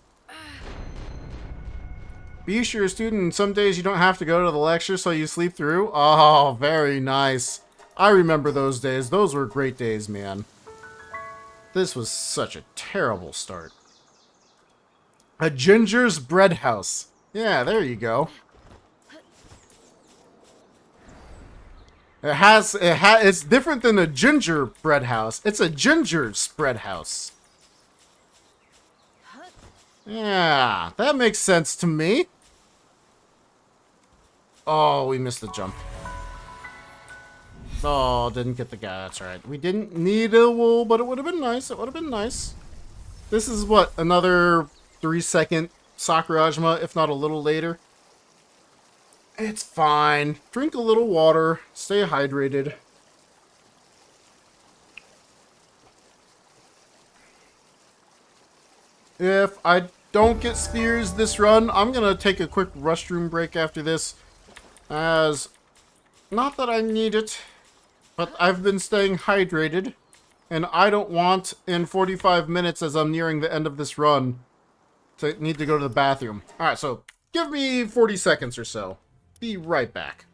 Be sure you're a student, and some days you don't have to go to the lecture, so you sleep through. Oh, very nice. I remember those days. Those were great days, man. This was such a terrible start. A ginger's bread house. Yeah, there you go. It's different than a gingerbread house. It's a ginger's bread house. Yeah, that makes sense to me. Oh, we missed the jump. Oh, didn't get the guy. That's right. We didn't need a wool, but it would have been nice. It would have been nice. This is what, another 3-second Sakurajima, if not a little later. It's fine. Drink a little water. Stay hydrated. If I don't get spheres this run, I'm gonna take a quick restroom break after this. As, not that I need it, but I've been staying hydrated. And I don't want, in 45 minutes as I'm nearing the end of this run, to need to go to the bathroom. Alright, so give me 40 seconds or so. Be right back.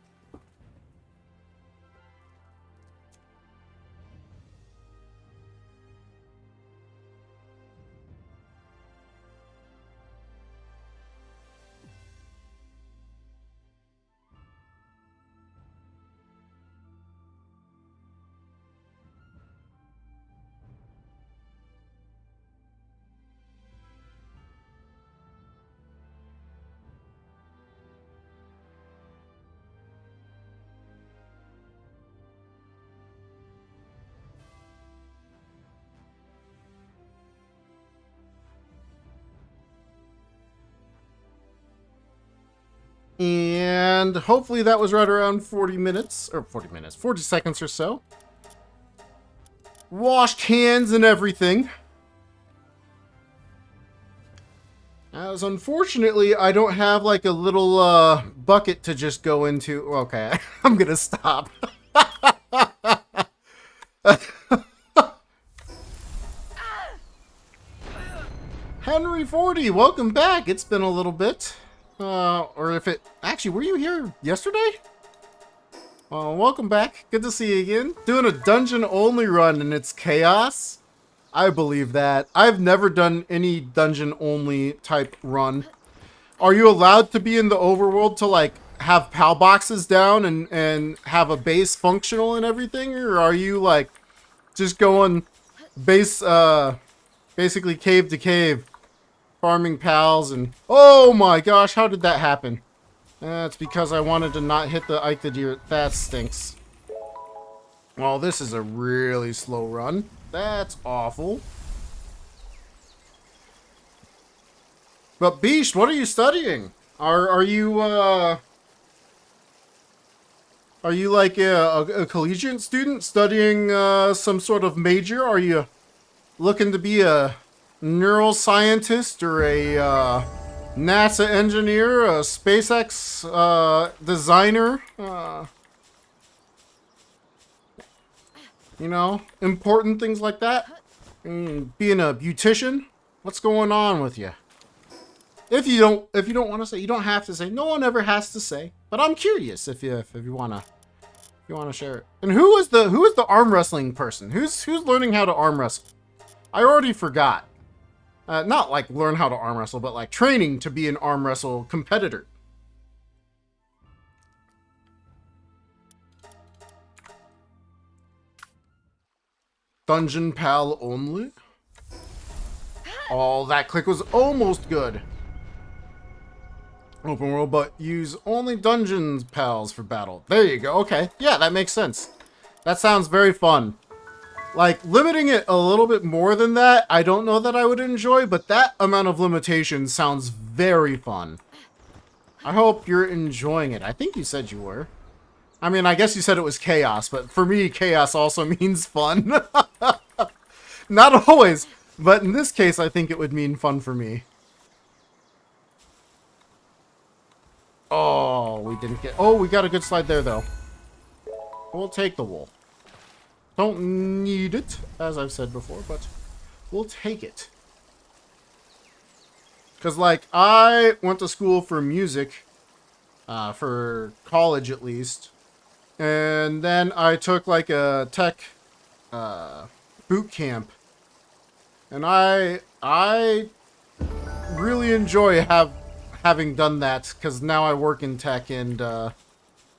And hopefully that was right around 40 minutes, or 40 minutes, 40 seconds or so. washed hands and everything. As unfortunately, I don't have like a little bucket to just go into. Okay, I'm gonna stop. Henry 40, welcome back. It's been a little bit. Or if it... Actually, were you here yesterday? Welcome back. Good to see you again. Doing a dungeon-only run and it's chaos? I believe that. I've never done any dungeon-only type run. Are you allowed to be in the overworld to, like, have PAL boxes down and have a base functional and everything? Or are you, like, just going basically cave to cave, farming pals and... Oh my gosh, how did that happen? It's because I wanted to not hit the Ike the Deer. That stinks. Well, this is a really slow run. That's awful. But Beast, what are you studying? Are you like a collegiate student studying some sort of major? Are you looking to be a neuroscientist or a NASA engineer, a SpaceX designer? You know, important things like that? Being a beautician? What's going on with you? If you don't want to say, you don't have to say. No one ever has to say. But I'm curious if you wanna share it. And who is the arm wrestling person? Who's learning how to arm wrestle? I already forgot. Not like learn how to arm wrestle, but like training to be an arm wrestle competitor. Dungeon Pal only? Oh, that click was almost good. Open world, but use only dungeons pals for battle. There you go. Okay. Yeah, that makes sense. That sounds very fun. Like, limiting it a little bit more than that, I don't know that I would enjoy, but that amount of limitation sounds very fun. I hope you're enjoying it. I think you said you were. I mean, I guess you said it was chaos, but for me, chaos also means fun. Not always, but in this case, I think it would mean fun for me. Oh, we didn't get... Oh, we got a good slide there, though. We'll take the wool. Don't need it, as I've said before, but we'll take it. Because, like, I went to school for music, for college at least. And then I took, like, a tech boot camp. And I really enjoy having done that, because now I work in tech, and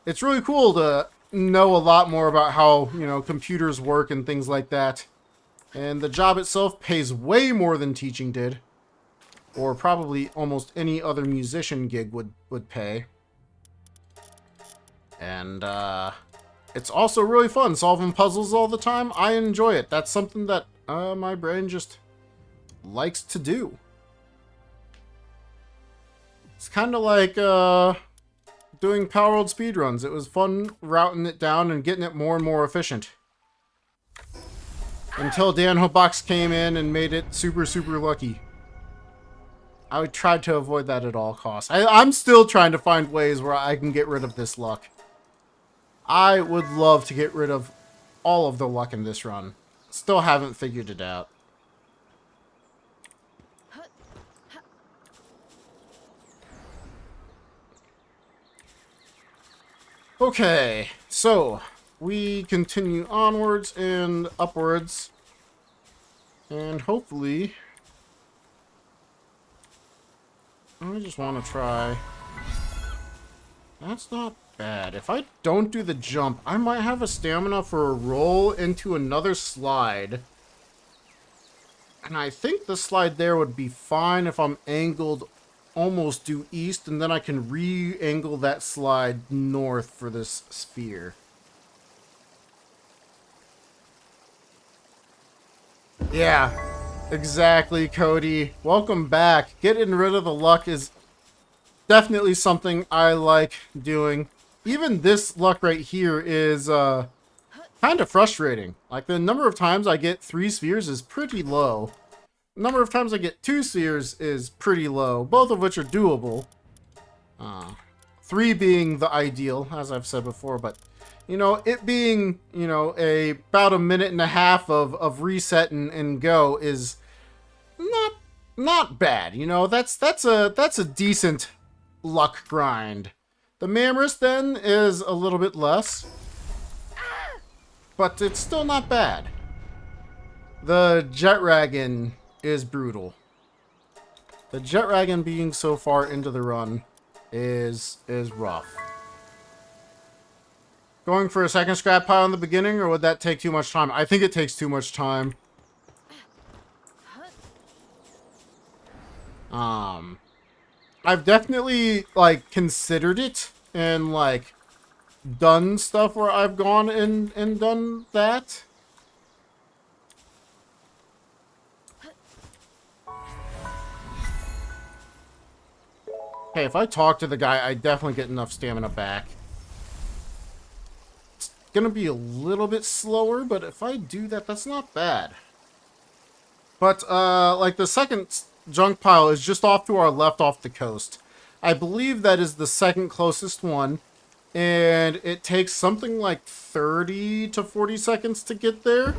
it's really cool to know a lot more about how, you know, computers work and things like that. And the job itself pays way more than teaching did, or probably almost any other musician gig would pay. And it's also really fun solving puzzles all the time. I enjoy it. That's something that my brain just likes to do. It's kind of like doing Power World speedruns. It was fun routing it down and getting it more and more efficient. Until Danhobox came in and made it super, super lucky. I tried to avoid that at all costs. I'm still trying to find ways where I can get rid of this luck. I would love to get rid of all of the luck in this run. Still haven't figured it out. Okay, so we continue onwards and upwards, and hopefully, I just want to try. That's not bad. If I don't do the jump, I might have a stamina for a roll into another slide. And I think the slide there would be fine if I'm angled almost due east, and then I can re-angle that slide north for this sphere. Yeah, exactly, Cody. Welcome back. Getting rid of the luck is definitely something I like doing. Even this luck right here is kind of frustrating. Like, the number of times I get 3 spheres is pretty low. The number of times I get 2 spheres is pretty low, both of which are doable. 3 being the ideal, as I've said before, but, you know, it being, you know, about a minute and a half of reset and go is not bad. You know, that's a decent luck grind. The Mammoth then is a little bit less, but it's still not bad. The Jetragon is brutal. The Jetragon being so far into the run is rough. Going for a second scrap pile in the beginning, or would that take too much time? I think it takes too much time. I've definitely, like, considered it and, like, done stuff where I've gone and done that. Hey, if I talk to the guy, I definitely get enough stamina back. It's gonna be a little bit slower, but if I do that, that's not bad. But, like, the second junk pile is just off to our left off the coast. I believe that is the second closest one, and it takes something like 30 to 40 seconds to get there,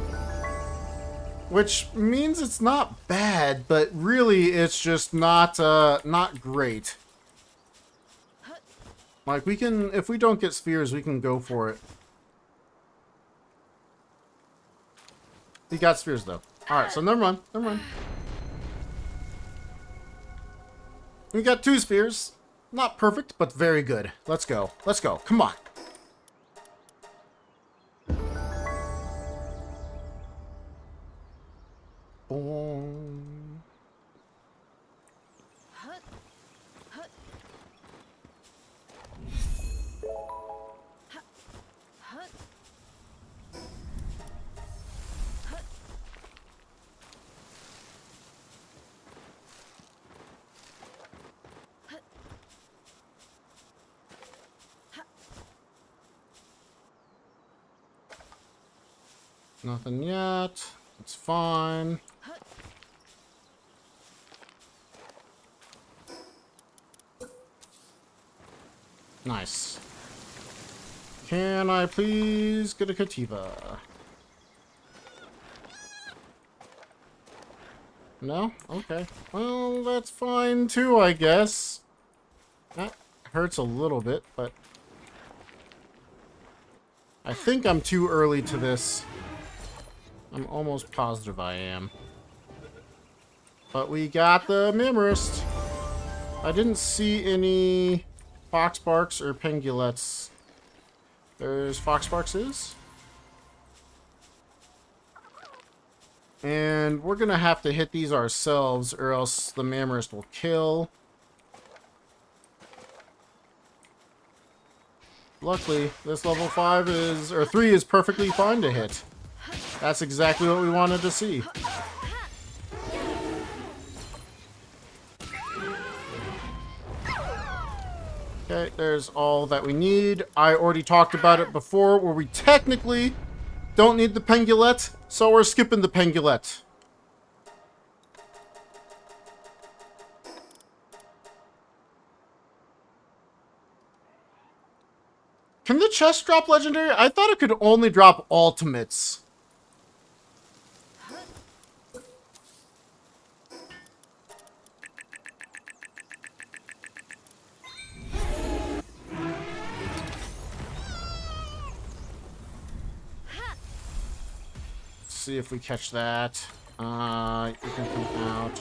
which means it's not bad, but really it's just not great. Like, we can, if we don't get spheres, we can go for it. We got spheres though. Alright, so never mind. We got 2 spheres. Not perfect, but very good. Let's go. Come on. Boom. Nothing yet. It's fine. Nice. Can I please get a Kativa? No? Okay. Well, that's fine too, I guess. That hurts a little bit, but I think I'm too early to this. I'm almost positive I am. But we got the Mimorist. I didn't see any Foxbarks or Pengulets. There's Foxbarks. And we're gonna have to hit these ourselves, or else the Mammoth will kill. Luckily, this level 5 is, or 3 is perfectly fine to hit. That's exactly what we wanted to see. Okay, there's all that we need. I already talked about it before, where we technically don't need the Pengulet, so we're skipping the Pengulet. Can the chest drop legendary? I thought it could only drop ultimates. See if we catch that. You can come out.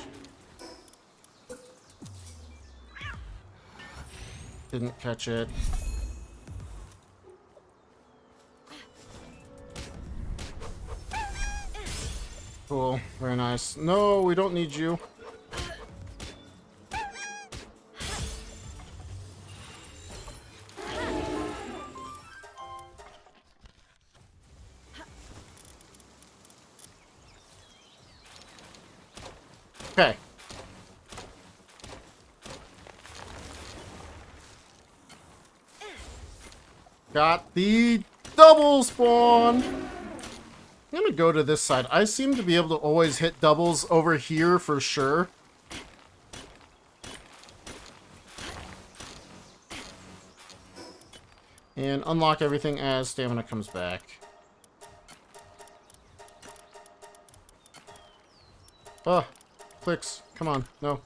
Didn't catch it. Cool, very nice. No, we don't need you. Okay. Got the Double spawn! I'm gonna go to this side. I seem to be able to always hit doubles over here for sure. And unlock everything as stamina comes back. Oh, clicks. Come on. No.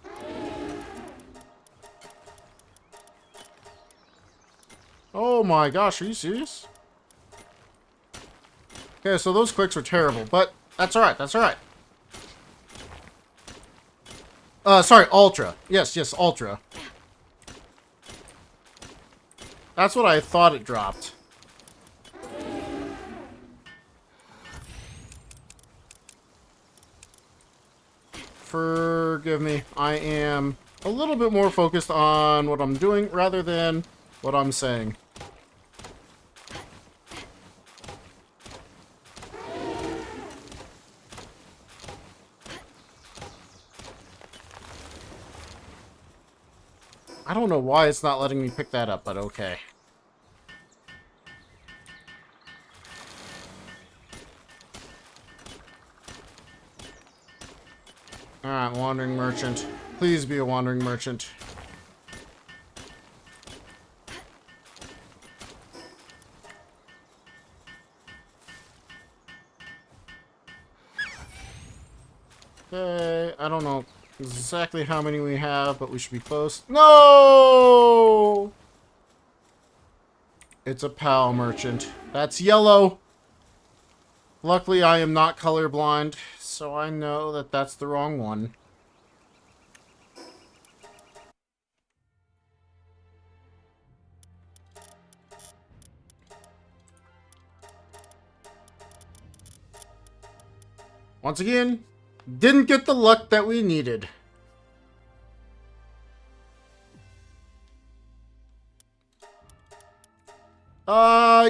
Oh my gosh, are you serious? Okay, so those clicks were terrible, but that's alright, that's alright. Sorry, Ultra. Yes, yes, Ultra. That's what I thought it dropped. Forgive me. I am a little bit more focused on what I'm doing rather than what I'm saying. I don't know why it's not letting me pick that up, but okay. Alright, Wandering Merchant. Please be a Wandering Merchant. Okay, I don't know exactly how many we have, but we should be close. No! It's a PAL merchant. That's yellow. Luckily, I am not colorblind, so I know that that's the wrong one. Once again, didn't get the luck that we needed.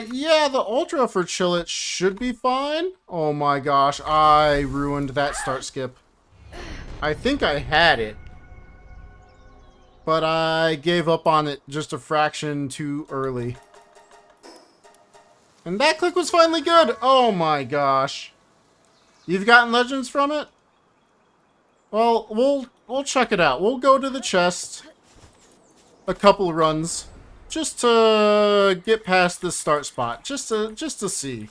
Yeah, the Ultra for Chillet should be fine. Oh my gosh, I ruined that start skip. I think I had it, but I gave up on it just a fraction too early. And that click was finally good. Oh my gosh. You've gotten legends from it? Well, we'll check it out. We'll go to the chest a couple runs just to get past this start spot, just to see.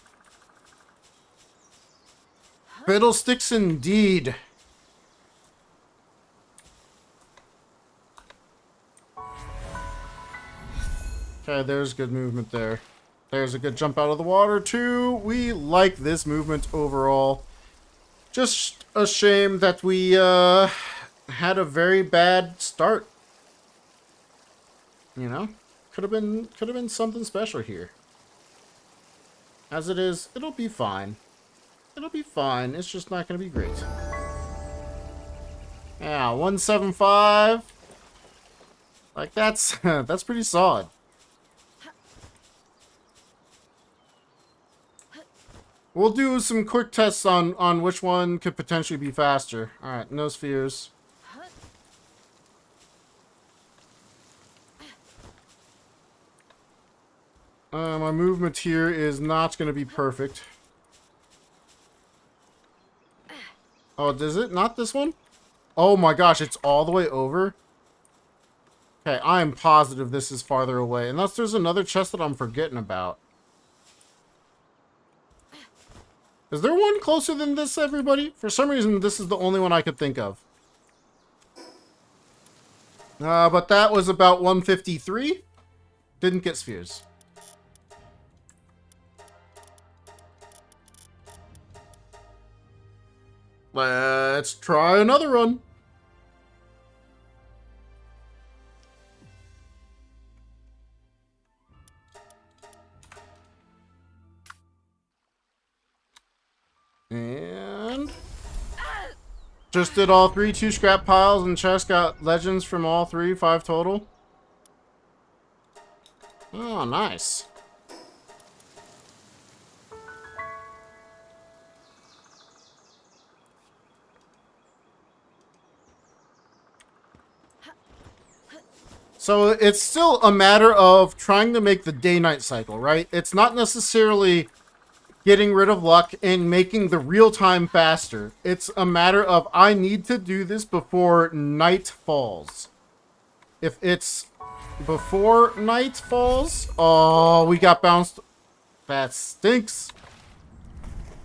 Fiddlesticks indeed. Okay, there's good movement there. There's a good jump out of the water too. We like this movement overall. Just a shame that we had a very bad start. You know, could have been something special here. As it is, it'll be fine. It'll be fine. It's just not going to be great. Yeah, 175. Like that's that's pretty solid. We'll do some quick tests on which one could potentially be faster. Alright, no spheres. My movement here is not going to be perfect. Oh, does it? Not this one? Oh my gosh, it's all the way over? Okay, I am positive this is farther away. Unless there's another chest that I'm forgetting about. Is there one closer than this, everybody? For some reason, this is the only one I could think of. But that was about 153. Didn't get spheres. Let's try another run. And just did all three, 2 scrap piles, and chest got legends from all three, 5 total. Oh, nice. So it's still a matter of trying to make the day-night cycle, right? It's not necessarily getting rid of luck and making the real time faster. It's a matter of I need to do this before night falls. If it's before night falls, oh, we got bounced. That stinks.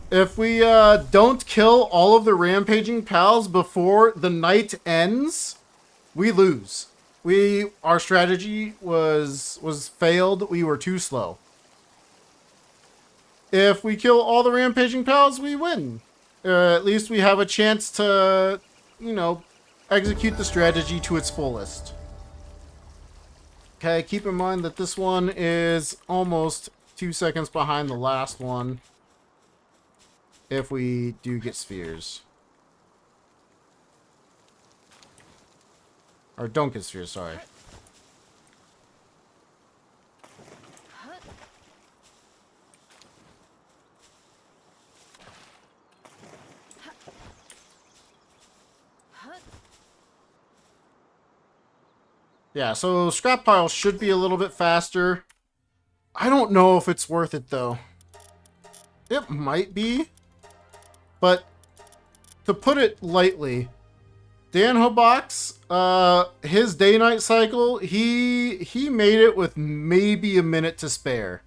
If we don't kill all of the rampaging pals before the night ends, we lose. Our strategy was failed. We were too slow. If we kill all the rampaging pals, we win. At least we have a chance to, you know, execute the strategy to its fullest. Okay, keep in mind that this one is almost 2 seconds behind the last one. If we do get spheres. Or don't get spheres, sorry. Yeah, so scrap pile should be a little bit faster. I don't know if it's worth it, though. It might be. But, to put it lightly, Danhobox, his day-night cycle, he made it with maybe a minute to spare.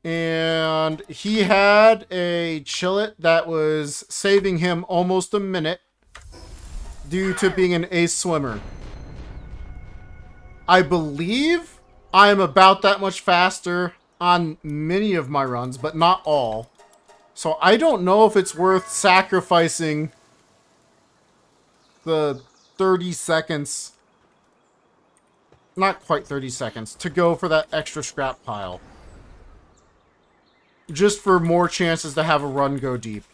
And he had a chillet that was saving him almost a minute due to being an ace swimmer. I believe I am about that much faster on many of my runs, but not all. So I don't know if it's worth sacrificing the 30 seconds, not quite 30 seconds, to go for that extra scrap pile. Just for more chances to have a run go deep.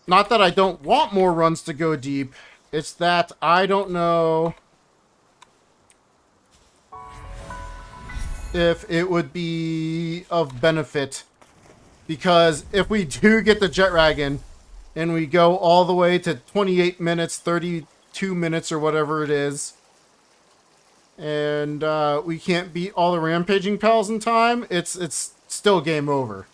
Not that I don't want more runs to go deep. It's that I don't know if it would be of benefit. Because if we do get the jet dragon and we go all the way to 28 minutes, 32 minutes or whatever it is, and we can't beat all the rampaging pals in time, it's still game over.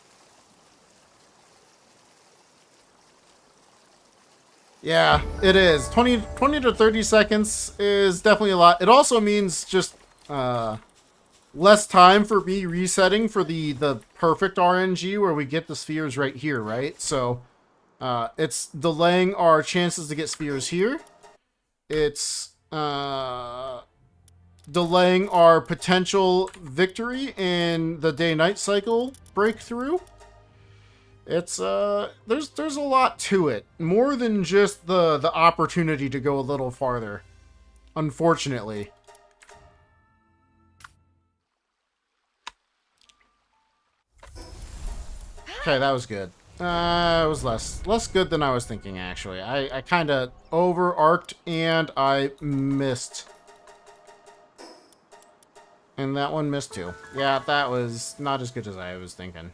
Yeah, it is. 20 to 30 seconds is definitely a lot. It also means just less time for me resetting for the perfect RNG where we get the spheres right here, right? So it's delaying our chances to get spheres here. It's delaying our potential victory in the day-night cycle breakthrough. It's there's a lot to it, more than just the opportunity to go a little farther, unfortunately. Okay, that was good. It was less good than I was thinking, actually. I kind of over-arced and I missed. And that one missed too. Yeah, that was not as good as I was thinking.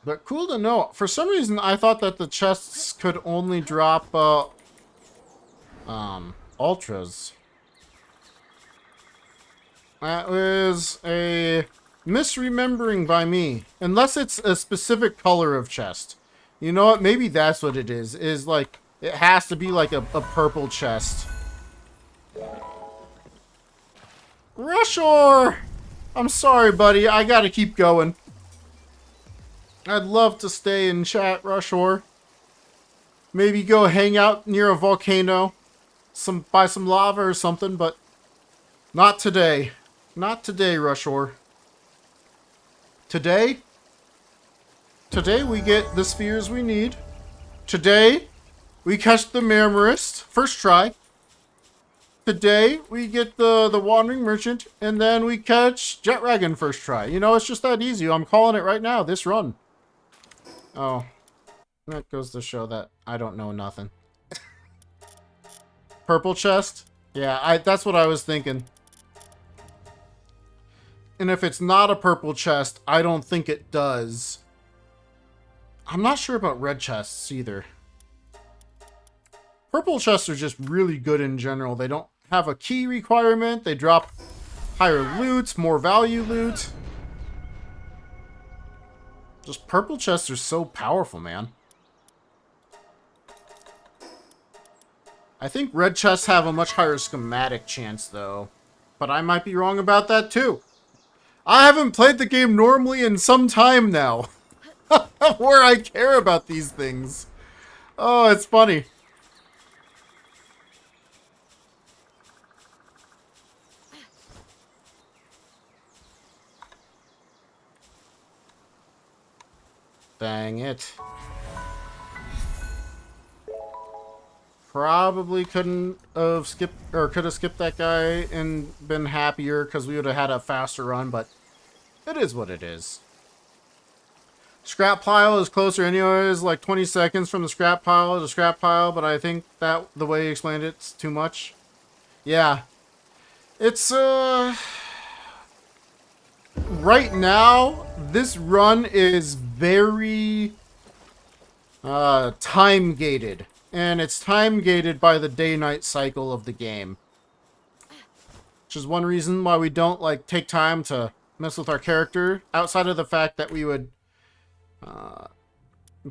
But cool to know. For some reason, I thought that the chests could only drop, ultras. That was a misremembering by me. Unless it's a specific color of chest. You know what? Maybe that's what it is. Is like, it has to be like a purple chest. Rushor! I'm sorry, buddy. I gotta keep going. I'd love to stay in chat, Rushor. Maybe go hang out near a volcano. By some lava or something, but not today. Not today, Rushor. Today we get the spheres we need. Today, we catch the Marmarist. First try. Today, we get the Wandering Merchant. And then we catch Jet Dragon first try. You know, it's just that easy. I'm calling it right now, this run. Oh. That goes to show that I don't know nothing. Purple chest? Yeah, that's what I was thinking. And if it's not a purple chest, I don't think it does. I'm not sure about red chests either. Purple chests are just really good in general. They don't have a key requirement. They drop higher loot, more value loot. Just purple chests are so powerful, man. I think red chests have a much higher schematic chance, though. But I might be wrong about that, too. I haven't played the game normally in some time now. Where I care about these things. Oh, it's funny. Dang it. Probably couldn't have skipped, or could have skipped that guy and been happier because we would have had a faster run, but it is what it is. Scrap pile is closer anyways, like 20 seconds from the scrap pile to scrap pile, but I think that the way you explained it's too much. Yeah. It's, right now, this run is very, time-gated. And it's time-gated by the day-night cycle of the game. Which is one reason why we don't, like, take time to mess with our character. Outside of the fact that we would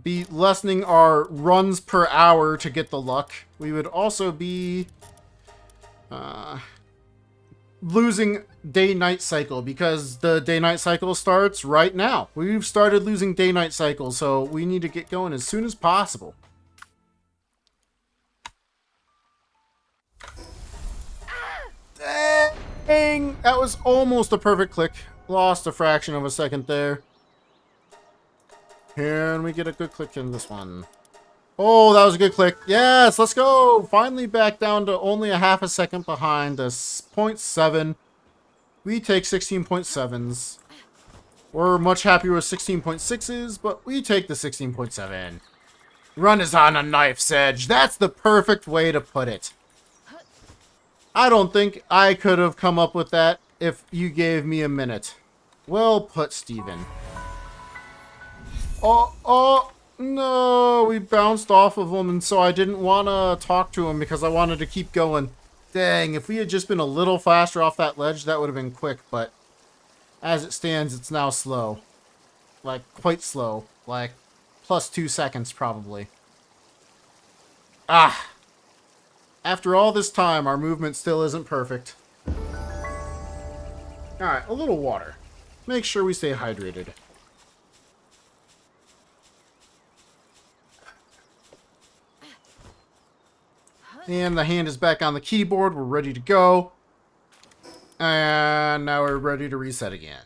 be lessening our runs per hour to get the luck. We would also be losing day-night cycle because the day-night cycle starts right now. We've started losing day-night cycle, so we need to get going as soon as possible. Dang! That was almost a perfect click. Lost a fraction of a second there. Can we get a good click in this one? Oh, that was a good click. Yes, let's go! Finally back down to only a half a second behind the 0.7. We take 16.7s. We're much happier with 16.6s, but we take the 16.7. Run is on a knife's edge. That's the perfect way to put it. I don't think I could have come up with that if you gave me a minute. Well put, Steven. Oh, no, we bounced off of him, and so I didn't want to talk to him because I wanted to keep going. Dang, if we had just been a little faster off that ledge, that would have been quick, but as it stands, it's now slow. Like, quite slow. Like, plus 2 seconds, probably. Ah! After all this time, our movement still isn't perfect. Alright, a little water. Make sure we stay hydrated. And the hand is back on the keyboard. We're ready to go. And now we're ready to reset again.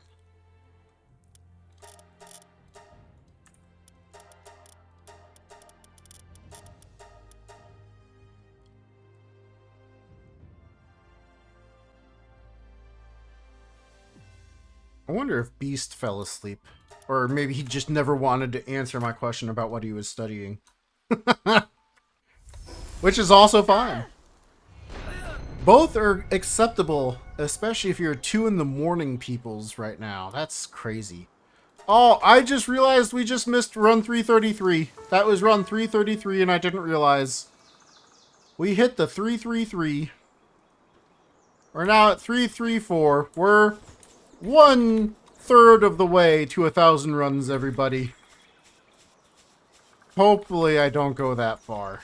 I wonder if Beast fell asleep. Or maybe he just never wanted to answer my question about what he was studying. Which is also fine. Both are acceptable, especially if you're 2 in the morning peoples right now. That's crazy. Oh, I just realized we just missed run 333. That was run 333 and I didn't realize. We hit the 333. We're now at 334. We're 1/3 of the way to 1,000 runs, everybody. Hopefully I don't go that far.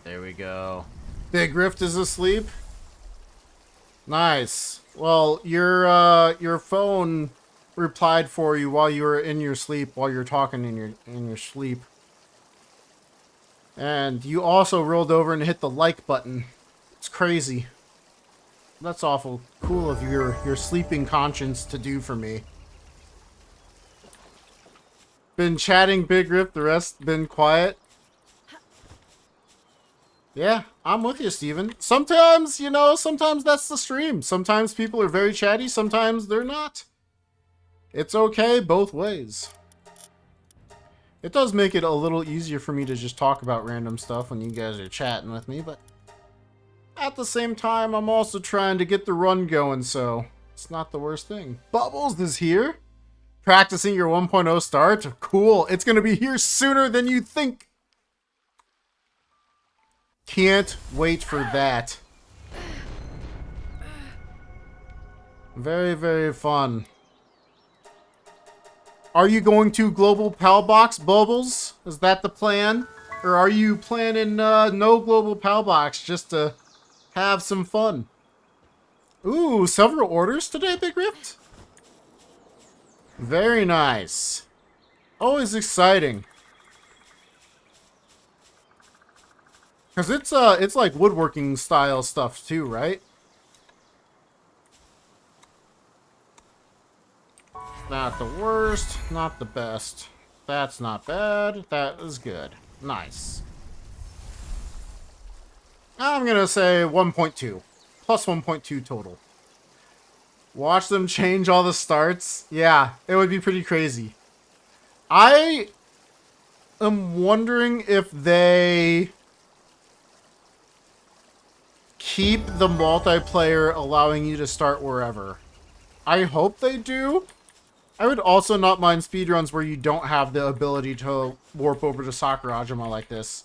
There we go. Big Rift is asleep. Nice. Well, your phone replied for you while you were in your sleep, while you're talking in your sleep. And you also rolled over and hit the like button. It's crazy. That's awful cool of your sleeping conscience to do for me. Been chatting Big Rift, the rest been quiet. Yeah, I'm with you, Steven. Sometimes, you know, sometimes that's the stream. Sometimes people are very chatty, sometimes they're not. It's okay both ways. It does make it a little easier for me to just talk about random stuff when you guys are chatting with me, but At the same time, I'm also trying to get the run going, so it's not the worst thing. Bubbles is here. Practicing your 1.0 start. Cool. It's going to be here sooner than you think. Can't wait for that. Very, very fun. Are you going to Global Pal Box, Bubbles? Is that the plan? Or are you planning no Global Pal Box just to have some fun? Ooh, several orders today, Big Rift? Very nice. Always exciting. Because it's like woodworking style stuff too, right? Not the worst, not the best. That's not bad. That is good. Nice. I'm gonna say 1.2. Plus 1.2 total. Watch them change all the starts. Yeah, it would be pretty crazy. I am wondering if they keep the multiplayer allowing you to start wherever. I hope they do. I would also not mind speedruns where you don't have the ability to warp over to Sakurajima like this.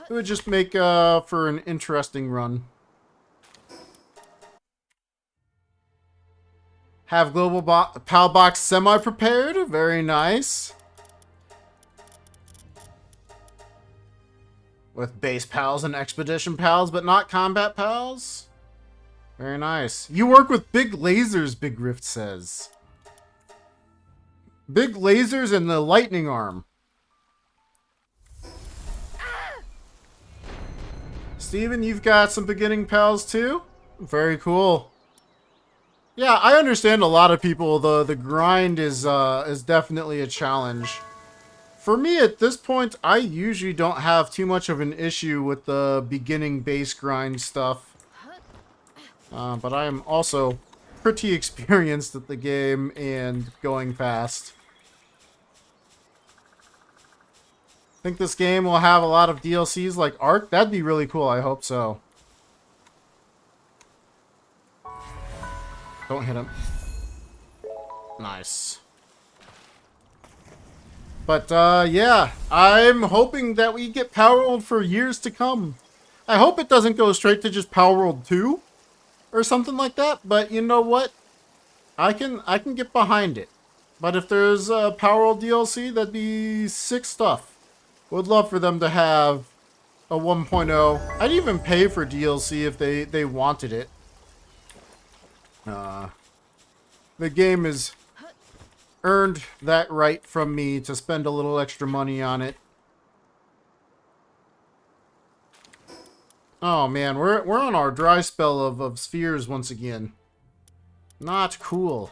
It would just make for an interesting run. Have Global Pal Box semi-prepared. Very nice. With base pals and expedition pals, but not combat pals. Very nice. You work with big lasers, Big Rift says. Big lasers and the lightning arm. Steven, you've got some beginning pals too? Very cool. Yeah, I understand a lot of people, the grind is definitely a challenge. For me, at this point, I usually don't have too much of an issue with the beginning base grind stuff. But I am also pretty experienced at the game and going fast. Think this game will have a lot of DLCs like Ark? That'd be really cool, I hope so. Don't hit him. Nice. But, yeah. I'm hoping that we get Power World for years to come. I hope it doesn't go straight to just Power World 2 or something like that, but you know what? I can get behind it. But if there's a Power World DLC, that'd be sick stuff. Would love for them to have a 1.0. I'd even pay for DLC if they wanted it. The game has earned that right from me to spend a little extra money on it. Oh man, we're on our dry spell of spheres once again. Not cool.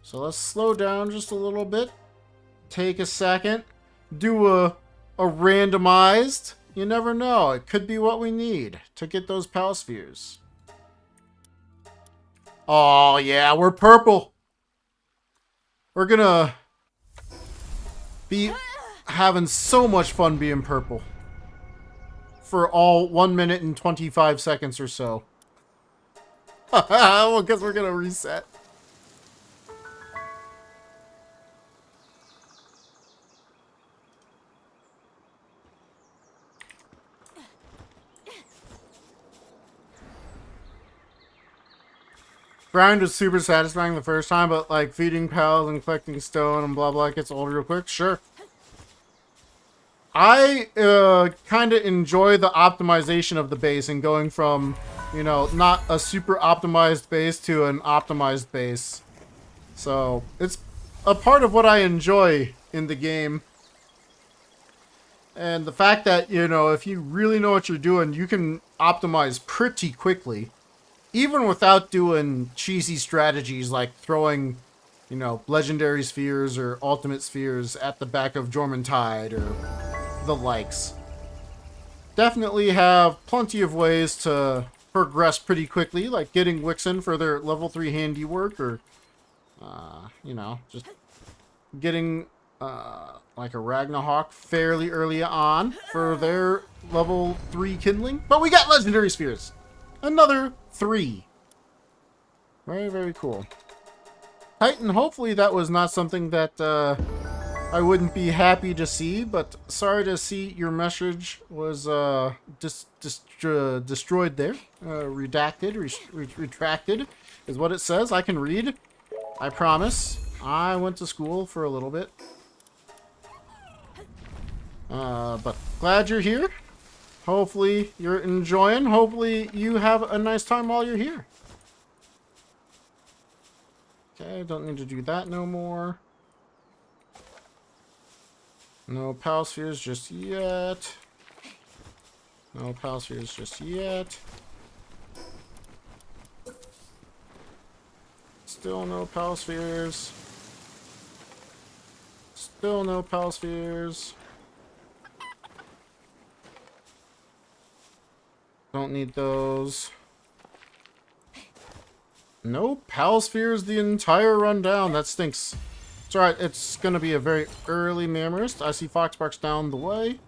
So let's slow down just a little bit. Take a second. Do a randomized. You never know. It could be what we need to get those pal spheres. Oh yeah, we're purple. We're gonna be having so much fun being purple. For all 1 minute and 25 seconds or so. Well, because we're gonna reset. Grind was super satisfying the first time, but like feeding pals and collecting stone and blah blah gets old real quick. Sure. I kind of enjoy the optimization of the base and going from, you know, not a super optimized base to an optimized base. So it's a part of what I enjoy in the game. And the fact that, you know, if you really know what you're doing, you can optimize pretty quickly. Even without doing cheesy strategies like throwing, you know, legendary spheres or ultimate spheres at the back of Jormuntide or the likes. Definitely have plenty of ways to progress pretty quickly, like getting Wixen for their level 3 handiwork or, you know, just getting like a Ragnarok fairly early on for their level 3 kindling. But we got legendary spheres. Another 3. Very, very cool. Titan, hopefully that was not something that I wouldn't be happy to see, but sorry to see your message was destroyed there. Redacted, retracted is what it says. I can read. I promise. I went to school for a little bit. But glad you're here. Hopefully you're enjoying. Hopefully you have a nice time while you're here. Okay, don't need to do that no more. No pal spheres just yet. No pal spheres just yet. Still no pal spheres. Still no pal spheres. Don't need those. No pal spheres the entire rundown. That stinks. It's alright. It's going to be a very early Mammoth. I see Foxbarks down the way.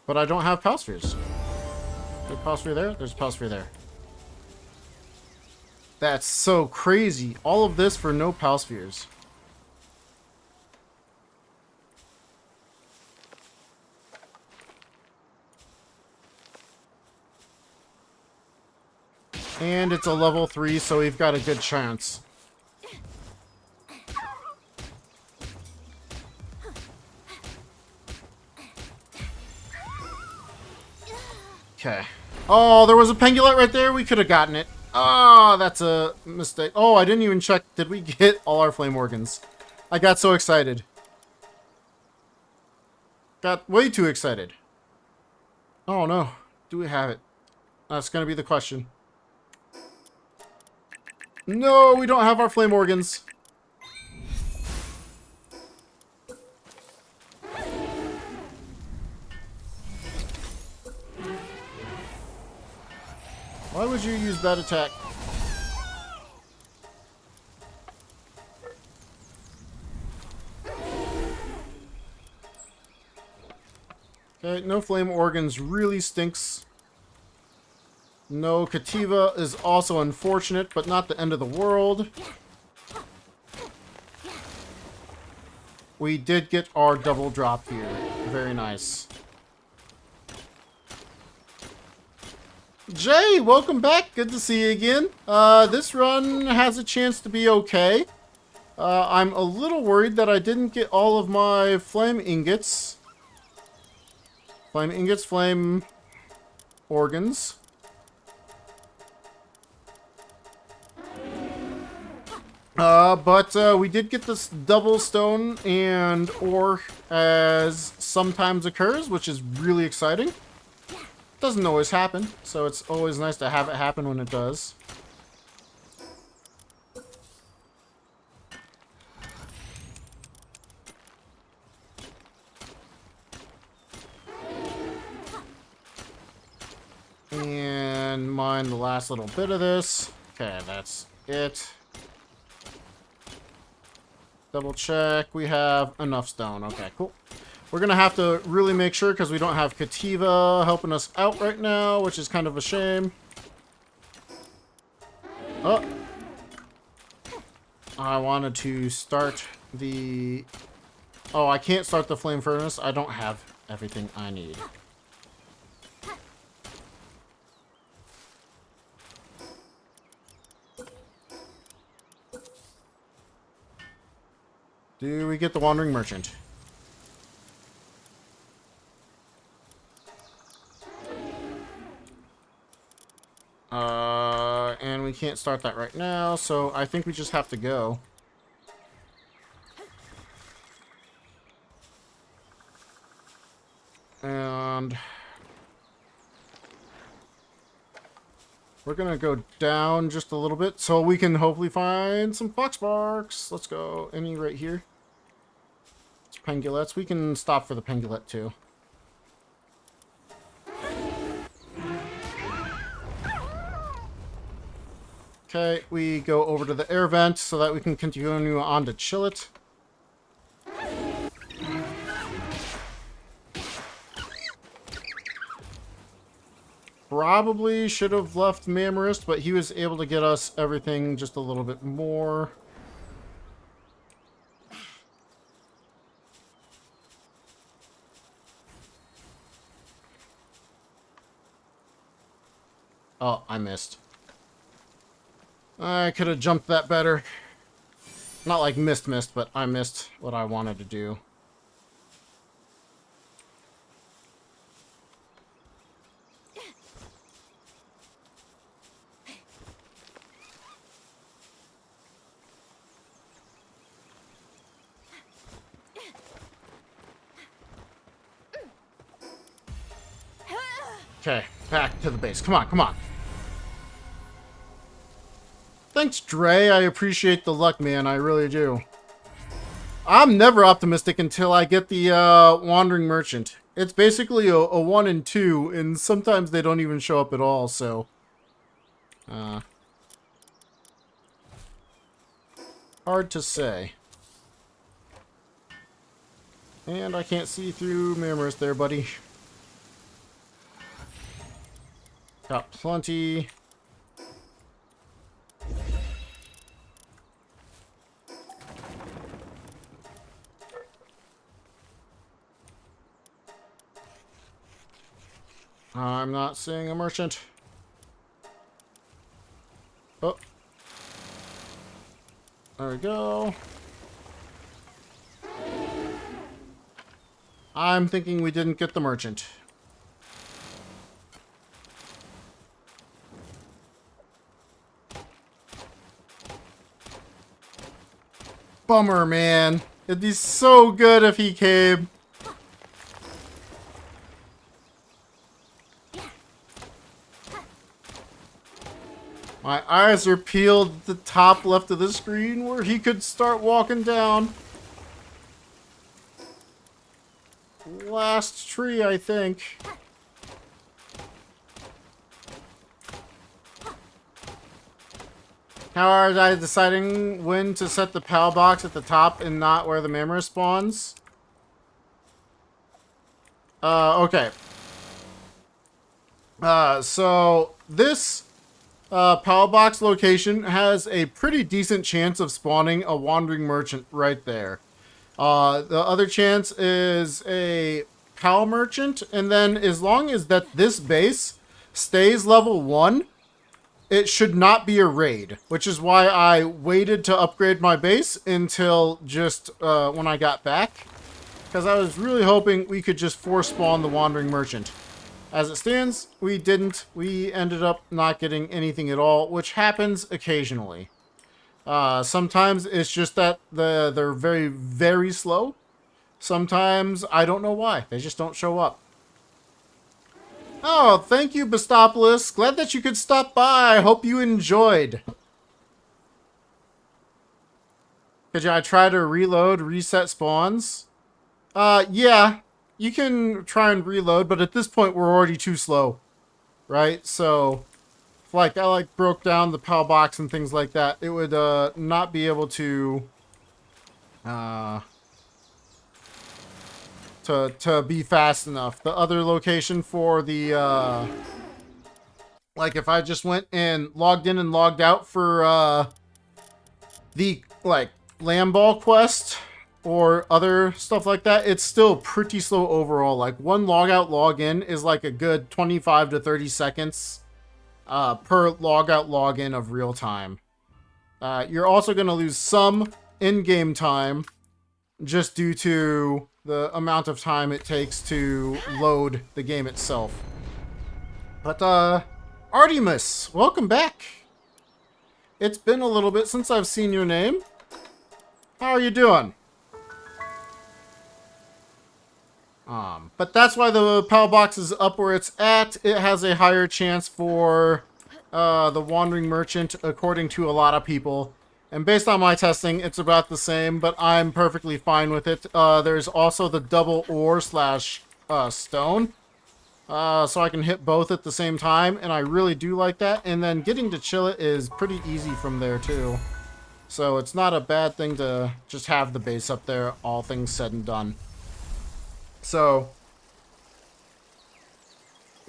But I don't have pal spheres. There's a pal sphere there. There's a pal sphere there. That's so crazy. All of this for no pal spheres. And it's a level 3, so we've got a good chance. Okay. Oh, there was a Pengulite right there. We could have gotten it. Oh, that's a mistake. Oh, I didn't even check. Did we get all our flame organs? I got so excited. Got way too excited. Oh, no. Do we have it? That's going to be the question. No, we don't have our flame organs. Why would you use that attack? Okay, no flame organs really stinks. No Kativa is also unfortunate, but not the end of the world. We did get our double drop here. Very nice. Jay, welcome back. Good to see you again. This run has a chance to be okay. I'm a little worried that I didn't get all of my flame ingots. Flame ingots, flame organs. But we did get this double stone and ore as sometimes occurs, which is really exciting. Doesn't always happen, so it's always nice to have it happen when it does. And mine the last little bit of this. Okay, that's it. Double check. We have enough stone. Okay, cool. We're going to have to really make sure because we don't have Kativa helping us out right now, which is kind of a shame. Oh. I wanted to start the... Oh, I can't start the flame furnace. I don't have everything I need. Do we get the Wandering Merchant? And we can't start that right now, so I think we just have to go. And we're gonna go down just a little bit so we can hopefully find some Foxbarks. Let's go. Any right here? It's Pengulettes. We can stop for the Pengulette too. Okay, we go over to the air vent so that we can continue on to Chillet. Probably should have left Mamorist, but he was able to get us everything just a little bit more. Oh, I missed. I could have jumped that better. Not like missed, but I missed what I wanted to do. Okay, back to the base. Come on, come on. Thanks, Dre. I appreciate the luck, man. I really do. I'm never optimistic until I get the Wandering Merchant. It's basically a 1 and 2, and sometimes they don't even show up at all, so... hard to say. And I can't see through Mamorist there, buddy. Got plenty. I'm not seeing a merchant. Oh. There we go. I'm thinking we didn't get the merchant. Bummer, man. It'd be so good if he came. My eyes are peeled at the top left of the screen where he could start walking down. Last tree, I think. How are I deciding when to set the PAL box at the top and not where the Mamorist spawns? Okay. So this PAL box location has a pretty decent chance of spawning a Wandering Merchant right there. The other chance is a PAL Merchant, and then as long as that this base stays level 1, it should not be a raid, which is why I waited to upgrade my base until just when I got back, because I was really hoping we could just force spawn the Wandering Merchant. As it stands, we didn't. We ended up not getting anything at all, which happens occasionally. Sometimes it's just that they're very, very slow. Sometimes I don't know why. They just don't show up. Oh, thank you, Bastopolis. Glad that you could stop by. Hope you enjoyed. Could I try to reload, reset spawns? Yeah. You can try and reload, but at this point we're already too slow. Right? So, if I broke down the PAL box and things like that, it would not be able to to be fast enough. The other location for the like if I just went and logged in and logged out for the Lamball quest or other stuff like that, it's still pretty slow overall. Like one log out log in is like a good 25 to 30 seconds per log out log in of real time. You're also going to lose some in-game time just due to the amount of time it takes to load the game itself. But, Artemis, welcome back. It's been a little bit since I've seen your name. How are you doing? But that's why the PAL box is up where it's at. It has a higher chance for the Wandering Merchant, according to a lot of people. And based on my testing, it's about the same, but I'm perfectly fine with it. There's also the double ore slash stone. So I can hit both at the same time, and I really do like that. And then getting to chill it is pretty easy from there, too. So it's not a bad thing to just have the base up there, all things said and done. So,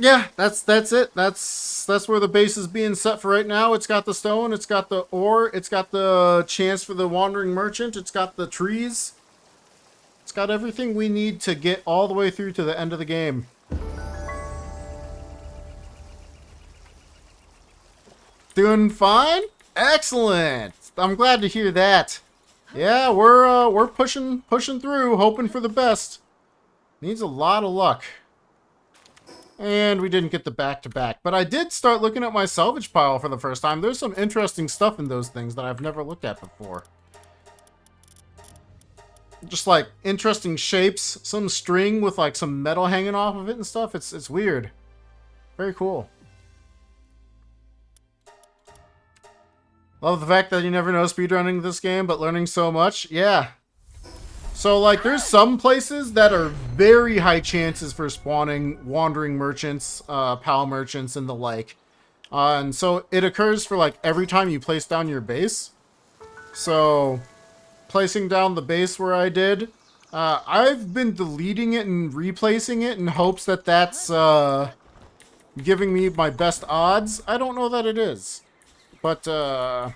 Yeah, that's it. That's where the base is being set for right now. It's got the stone, it's got the ore, it's got the chance for the wandering merchant, it's got the trees. It's got everything we need to get all the way through to the end of the game. Doing fine? Excellent. I'm glad to hear that. Yeah, we're pushing through, hoping for the best. Needs a lot of luck. And we didn't get the back-to-back. But I did start looking at my salvage pile for the first time. There's some interesting stuff in those things that I've never looked at before. Just like interesting shapes, some string with like some metal hanging off of it and stuff. It's weird. Very cool. Love the fact that you never know speedrunning this game, but learning so much. Yeah. So, like, there's some places that are very high chances for spawning wandering merchants, PAL merchants, and the like. And so it occurs for, like, every time you place down your base. So, placing down the base where I did, I've been deleting it and replacing it in hopes that that's giving me my best odds. I don't know that it is. But,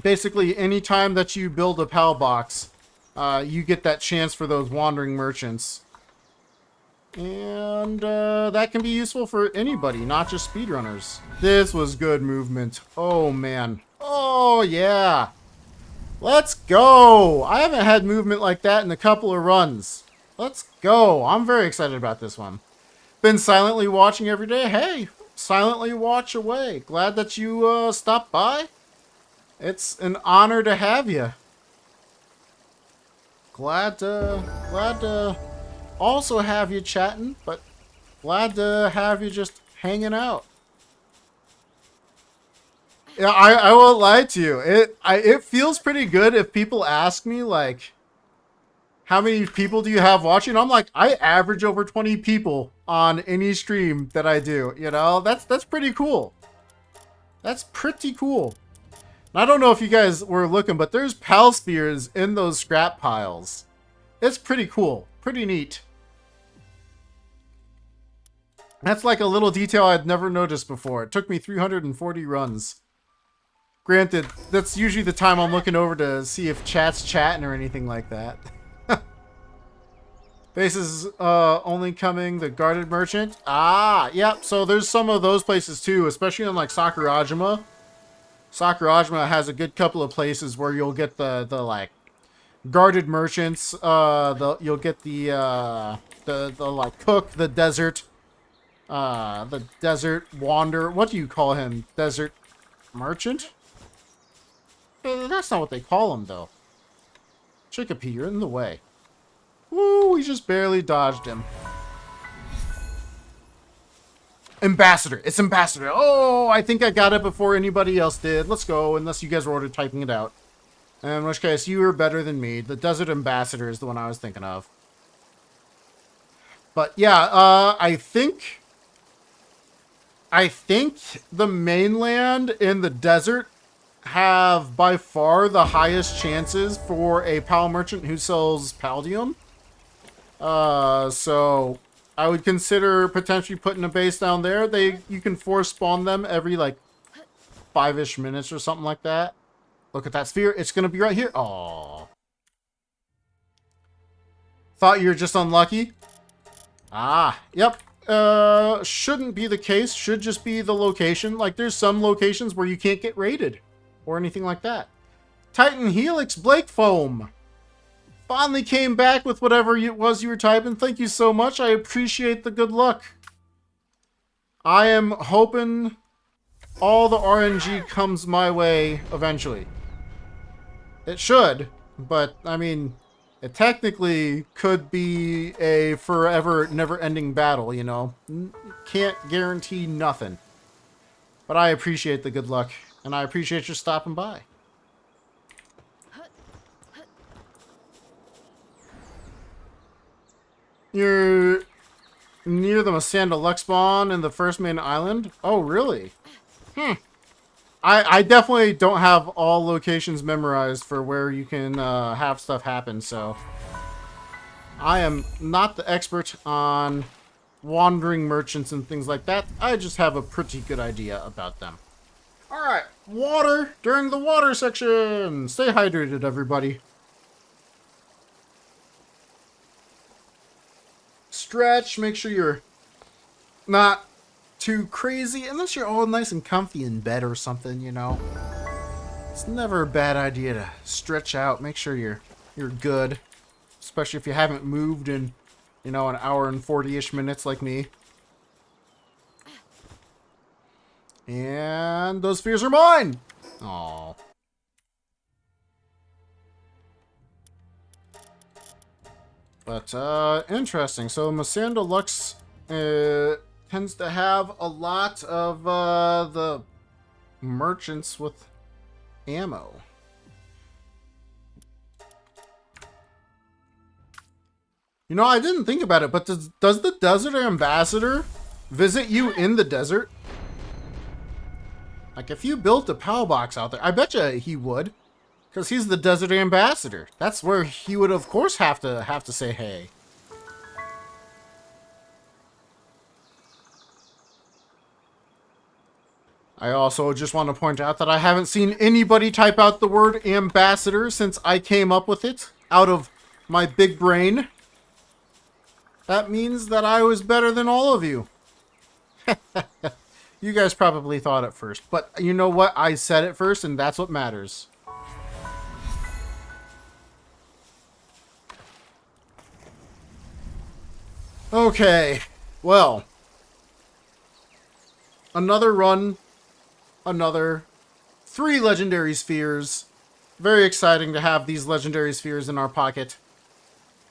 basically, anytime that you build a PAL box, you get that chance for those wandering merchants. And that can be useful for anybody, not just speedrunners. This was good movement. Oh, man. Oh, yeah. Let's go. I haven't had movement like that in a couple of runs. Let's go. I'm very excited about this one. Been silently watching every day. Hey, silently watch away. Glad that you stopped by. It's an honor to have you. Glad to also have you chatting, but glad to have you just hanging out. Yeah, I won't lie to you. It feels pretty good if people ask me, like, how many people do you have watching? I'm like, I average over 20 people on any stream that I do. You know, that's pretty cool. That's pretty cool. I don't know if you guys were looking, but there's PAL spheres in those scrap piles. It's pretty cool. Pretty neat. That's like a little detail I'd never noticed before. It took me 340 runs. Granted, that's usually the time I'm looking over to see if chat's chatting or anything like that. Bases only coming the guarded merchant. Ah, yep. So there's some of those places too, especially on like Sakurajima. Sakurajima has a good couple of places where you'll get the like guarded merchants. You'll get the like cook, the desert wander. What do you call him? Desert merchant? That's not what they call him though. Chicopee, you're in the way. Woo, we just barely dodged him. Ambassador. It's Ambassador. Oh, I think I got it before anybody else did. Let's go, unless you guys were already typing it out. In which case, you were better than me. The Desert Ambassador is the one I was thinking of. But yeah, I think the mainland and the desert have by far the highest chances for a PAL merchant who sells Paldium. So I would consider potentially putting a base down there. You can force spawn them every like 5-ish minutes or something like that. Look at that sphere. It's gonna be right here. Aww. Thought you were just unlucky? Ah, yep. Shouldn't be the case. Should just be the location. Like there's some locations where you can't get raided or anything like that. Titan Helix Blake Foam finally came back with whatever it was you were typing. Thank you so much. I appreciate the good luck. I am hoping all the RNG comes my way eventually. It should, but I mean, it technically could be a forever, never-ending battle, you know? Can't guarantee nothing. But I appreciate the good luck, and I appreciate you stopping by. You're near the Masanda Luck spawn in the first main island? Oh, really? I definitely don't have all locations memorized for where you can have stuff happen, so I am not the expert on wandering merchants and things like that. I just have a pretty good idea about them. Alright, water during the water section. Stay hydrated, everybody. Stretch, make sure you're not too crazy, unless you're all nice and comfy in bed or something, you know. It's never a bad idea to stretch out, make sure you're good. Especially if you haven't moved in, you know, an hour and 40-ish minutes like me. And those spheres are mine! Aww. But, interesting. So, Masanda Lux tends to have a lot of the merchants with ammo. You know, I didn't think about it, but does the Desert Ambassador visit you in the desert? Like, if you built a PAL box out there, I bet you he would. Because he's the Desert Ambassador. That's where he would, of course, have to say hey. I also just want to point out that I haven't seen anybody type out the word ambassador since I came up with it out of my big brain. That means that I was better than all of you. You guys probably thought it first, but you know what? I said it first, and that's what matters. Okay, well, another run, another 3 legendary spheres. Very exciting to have these legendary spheres in our pocket.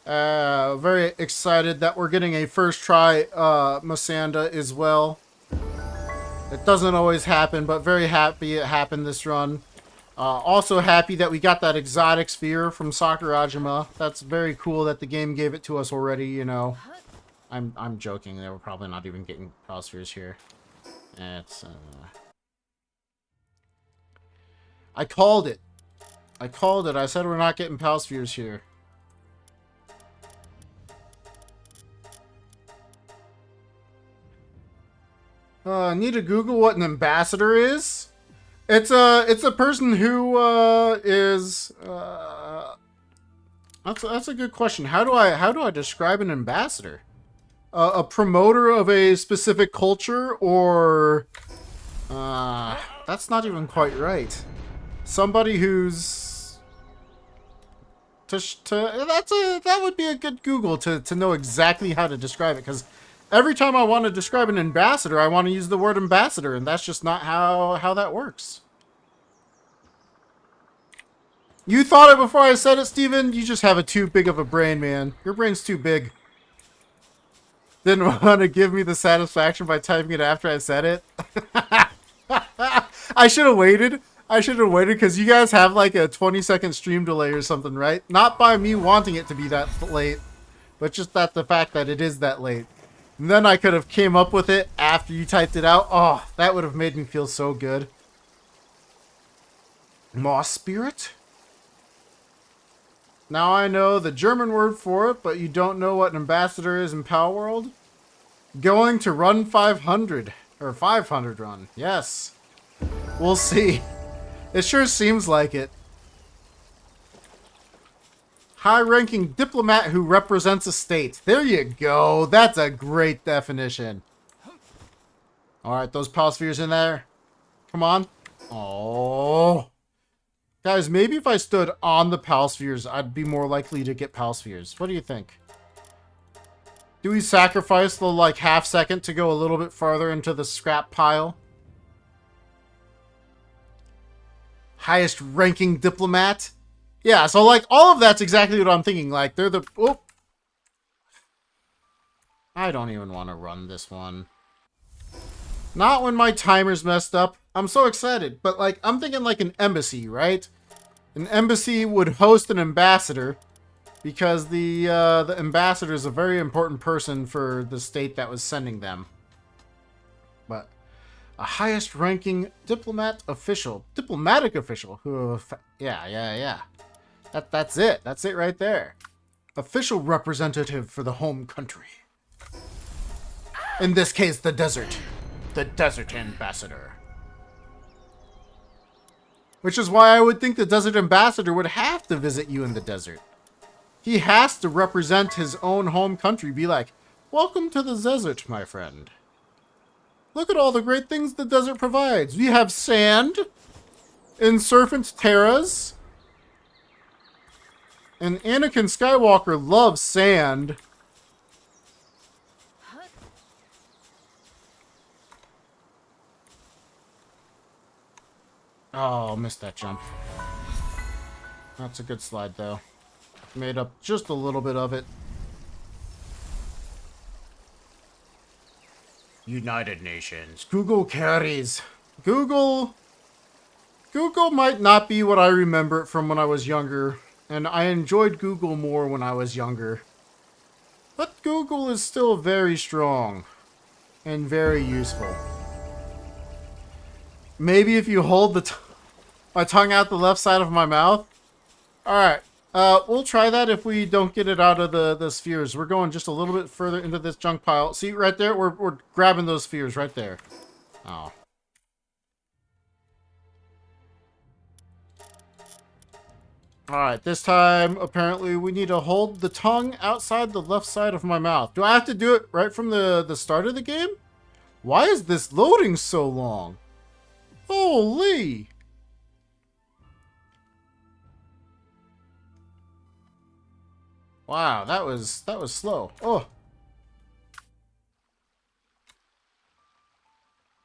Very excited that we're getting a first try Masanda as well. It doesn't always happen, but very happy it happened this run. Also happy that we got that exotic sphere from Sakurajima. That's very cool that the game gave it to us already, you know. I'm joking. They were probably not even getting PAL spheres here. It's I called it. I called it. I said we're not getting PAL spheres here. I need to Google what an ambassador is. It's a person who is that's a good question. How do I describe an ambassador? A promoter of a specific culture, or that's not even quite right. Somebody who's that would be a good Google to know exactly how to describe it, because every time I want to describe an ambassador, I want to use the word ambassador, and that's just not how that works. You thought it before I said it, Steven? You just have a too big of a brain, man. Your brain's too big. Didn't want to give me the satisfaction by typing it after I said it. I should have waited. I should have waited, because you guys have like a 20-second stream delay or something, right? Not by me wanting it to be that late, but just that the fact that it is that late. And then I could have came up with it after you typed it out. Oh, that would have made me feel so good. Moss spirit? Now I know the German word for it, but you don't know what an ambassador is in PAL World? Going to run 500. Or 500 run. Yes. We'll see. It sure seems like it. High-ranking diplomat who represents a state. There you go. That's a great definition. Alright, those PAL spheres in there. Come on. Oh. Guys, maybe if I stood on the PAL spheres, I'd be more likely to get PAL spheres. What do you think? Do we sacrifice the, like, half second to go a little bit farther into the scrap pile? Highest ranking diplomat? Yeah, so, like, all of that's exactly what I'm thinking. Like, they're the... Oh. I don't even want to run this one. Not when my timer's messed up. I'm so excited. But, like, I'm thinking like an embassy, right? An embassy would host an ambassador, because the ambassador is a very important person for the state that was sending them. But a highest ranking diplomatic official who, yeah. That's it. That's it right there. Official representative for the home country. In this case, the desert. The desert ambassador. Which is why I would think the desert ambassador would have to visit you in the desert. He has to represent his own home country. Be like, welcome to the desert, my friend. Look at all the great things the desert provides. We have sand and serpent terras. And Anakin Skywalker loves sand. Oh, missed that jump. That's a good slide, though. Made up just a little bit of it. United Nations. Google carries. Google might not be what I remember it from when I was younger. And I enjoyed Google more when I was younger. But Google is still very strong. And very useful. Maybe if you hold my tongue out the left side of my mouth. Alright. We'll try that if we don't get it out of the spheres. We're going just a little bit further into this junk pile. See, right there? We're grabbing those spheres right there. Oh. Alright, this time, apparently, we need to hold the tongue outside the left side of my mouth. Do I have to do it right from the start of the game? Why is this loading so long? Holy! Wow, that was slow. Oh.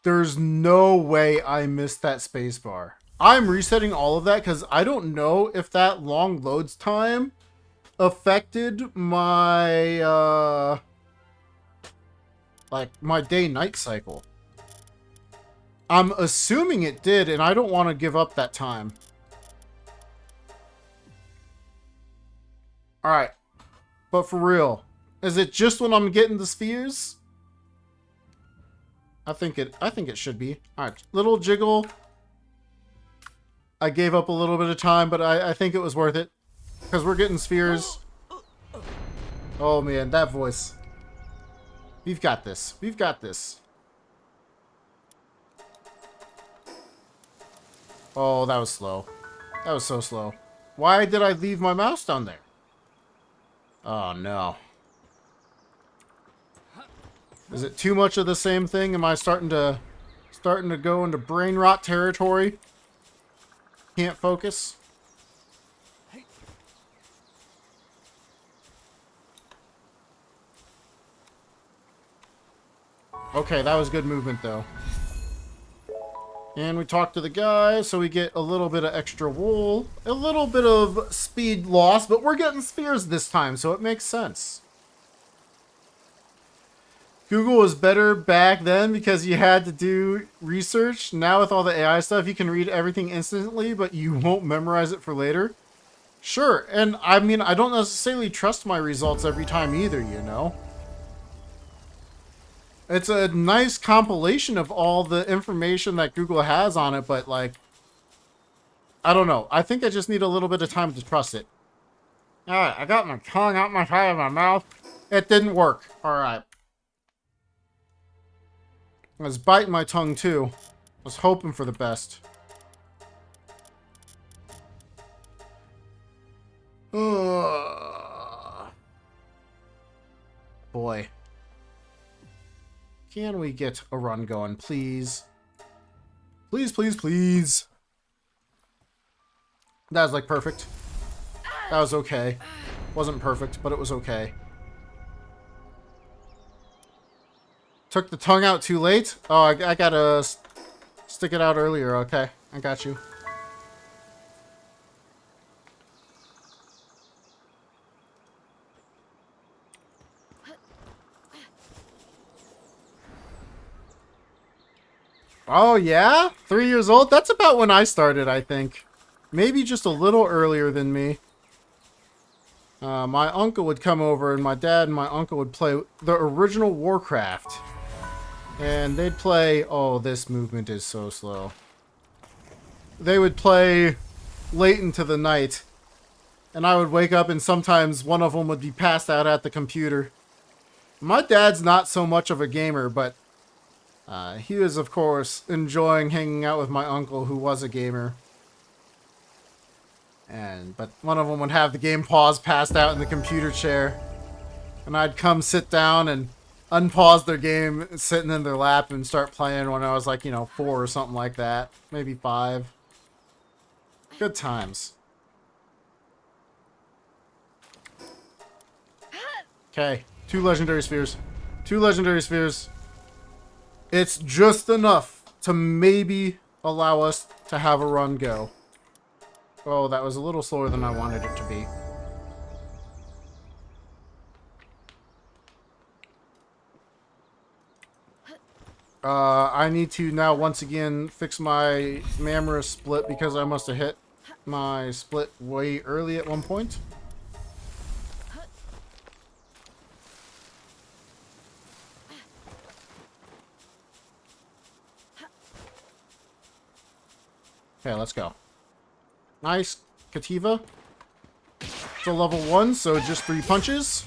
There's no way I missed that spacebar. I'm resetting all of that because I don't know if that long loads time affected my like my day-night cycle. I'm assuming it did, and I don't want to give up that time. Alright. But for real, is it just when I'm getting the spheres? I think it should be. Alright, little jiggle. I gave up a little bit of time, but I think it was worth it. Because we're getting spheres. Oh man, that voice. We've got this. We've got this. Oh, that was slow. That was so slow. Why did I leave my mouse down there? Oh no. Is it too much of the same thing? Am I starting to go into brain rot territory? Can't focus. Okay, that was good movement though. And we talk to the guy, so we get a little bit of extra wool. A little bit of speed loss, but we're getting spheres this time, so it makes sense. Google was better back then because you had to do research. Now with all the AI stuff, you can read everything instantly, but you won't memorize it for later. Sure, and I mean, I don't necessarily trust my results every time either, you know? It's a nice compilation of all the information that Google has on it, but like, I don't know. I think I just need a little bit of time to trust it. Alright, I got my tongue out my side of my mouth. It didn't work. Alright. I was biting my tongue too. I was hoping for the best. Boy. Can we get a run going, please? Please, please, please. That was like perfect. That was okay. Wasn't perfect, but it was okay. Took the tongue out too late? Oh, I gotta stick it out earlier. Okay, I got you. Oh, yeah? 3 years old? That's about when I started, I think. Maybe just a little earlier than me. My uncle would come over, and my dad and my uncle would play the original Warcraft. And they'd play... Oh, this movement is so slow. They would play late into the night. And I would wake up, and sometimes one of them would be passed out at the computer. My dad's not so much of a gamer, but he was, of course, enjoying hanging out with my uncle who was a gamer. But one of them would have the game paused, passed out in the computer chair. And I'd come sit down and unpause their game, sitting in their lap, and start playing when I was like, 4 or something like that. Maybe 5. Good times. Okay, 2 legendary spheres. 2 legendary spheres. It's just enough to maybe allow us to have a run go. Oh, that was a little slower than I wanted it to be. I need to now once again fix my Mammoth split because I must have hit my split way early at one point. Okay, let's go. Nice. Kativa. It's a level 1, so just 3 punches.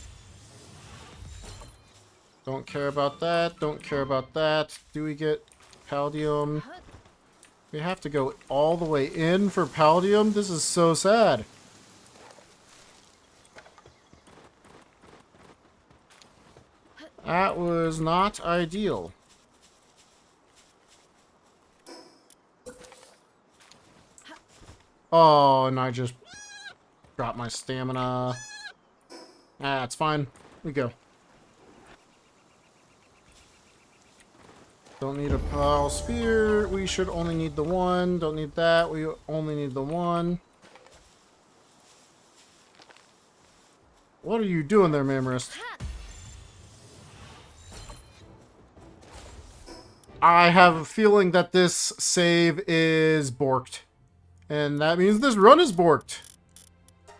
Don't care about that. Don't care about that. Do we get Palladium? We have to go all the way in for Palladium? This is so sad. That was not ideal. Oh, and I just dropped my stamina. Ah, it's fine. We go. Don't need a Pal Sphere. We should only need the 1. Don't need that. We only need the 1. What are you doing there, Mammoth? I have a feeling that this save is borked. And that means this run is borked.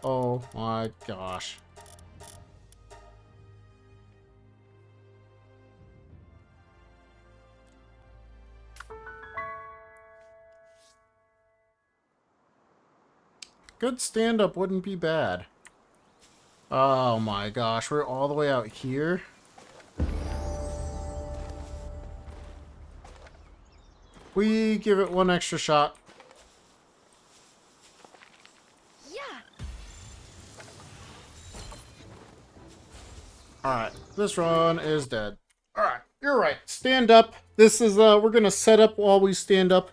Oh my gosh. Good stand-up wouldn't be bad. Oh my gosh, we're all the way out here. We give it 1 extra shot. Alright, this run is dead. Alright, you're right. Stand up. This is, we're gonna set up while we stand up.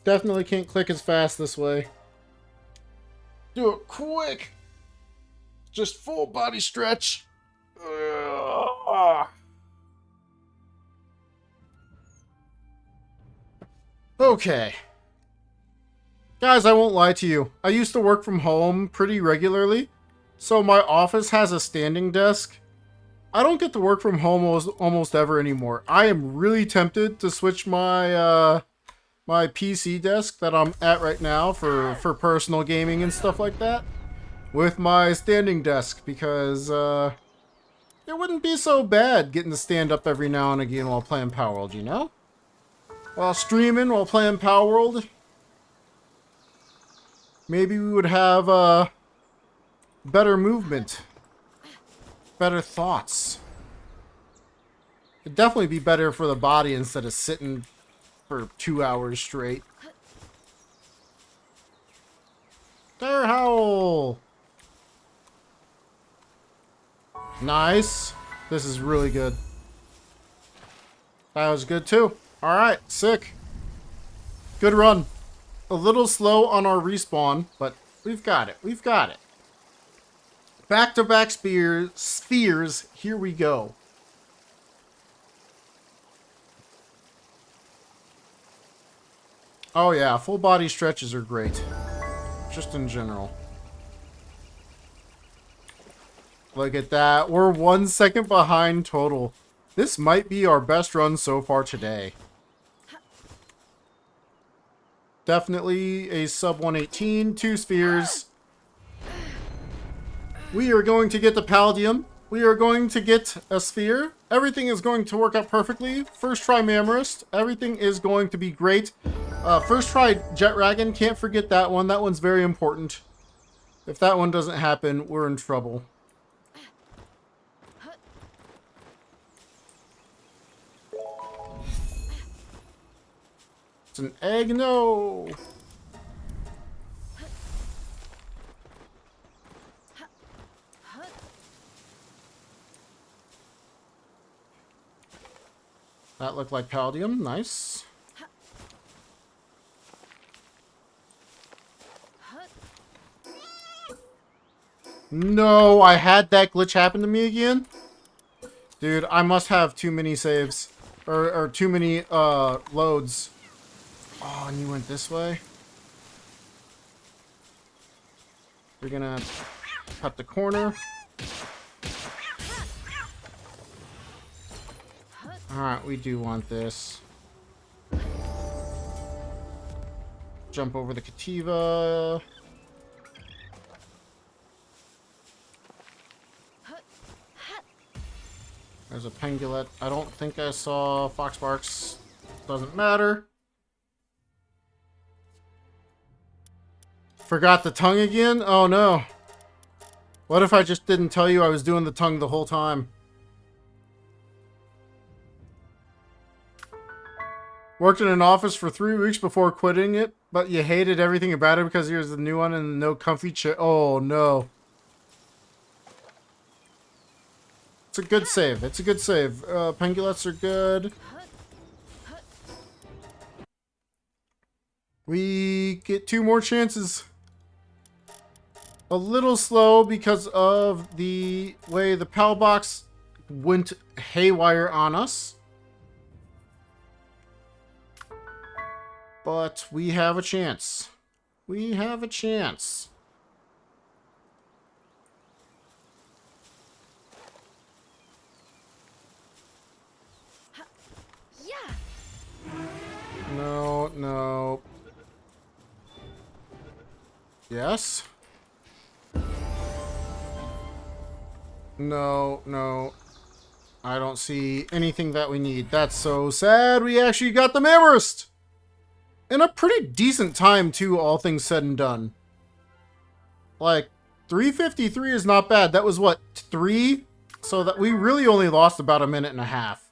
Definitely can't click as fast this way. Do it quick. Just full body stretch. Okay. Guys, I won't lie to you. I used to work from home pretty regularly, so my office has a standing desk. I don't get to work from home almost ever anymore. I am really tempted to switch my my PC desk that I'm at right now for personal gaming and stuff like that with my standing desk because it wouldn't be so bad getting to stand up every now and again while playing Power World, you know? While streaming, while playing Power World. Maybe we would have better movement, better thoughts. It'd definitely be better for the body instead of sitting for 2 hours straight. There, Howl! Nice. This is really good. That was good too. Alright, sick. Good run. A little slow on our respawn, but we've got it. We've got it. Back-to-back spheres. Here we go. Oh yeah, full body stretches are great. Just in general. Look at that. We're 1 second behind total. This might be our best run so far today. Definitely a sub 118. 2 spheres. We are going to get the Palladium. We are going to get a sphere. Everything is going to work out perfectly. First try Mammoth. Everything is going to be great. First try Jet Dragon. Can't forget that one. That one's very important. If that one doesn't happen, we're in trouble. It's an egg. No. That looked like Palladium. Nice. No, I had that glitch happen to me again. Dude, I must have too many saves. Or too many loads. Oh, and you went this way? We're gonna cut the corner. Alright, we do want this. Jump over the Cativa. There's a Pengulet. I don't think I saw Foxbarks. Doesn't matter. Forgot the tongue again? Oh no. What if I just didn't tell you I was doing the tongue the whole time? Worked in an office for 3 weeks before quitting it, but you hated everything about it because here's the new one and no comfy chair. Oh no. It's a good save. It's a good save. Pengulets are good. We get 2 more chances. A little slow because of the way the PAL box went haywire on us. But we have a chance. We have a chance. No, no. Yes? No, no. I don't see anything that we need. That's so sad. We actually got the Amherst! In a pretty decent time, too, all things said and done. Like, 3:53 is not bad. That was, what, 3? So that we really only lost about a minute and a half.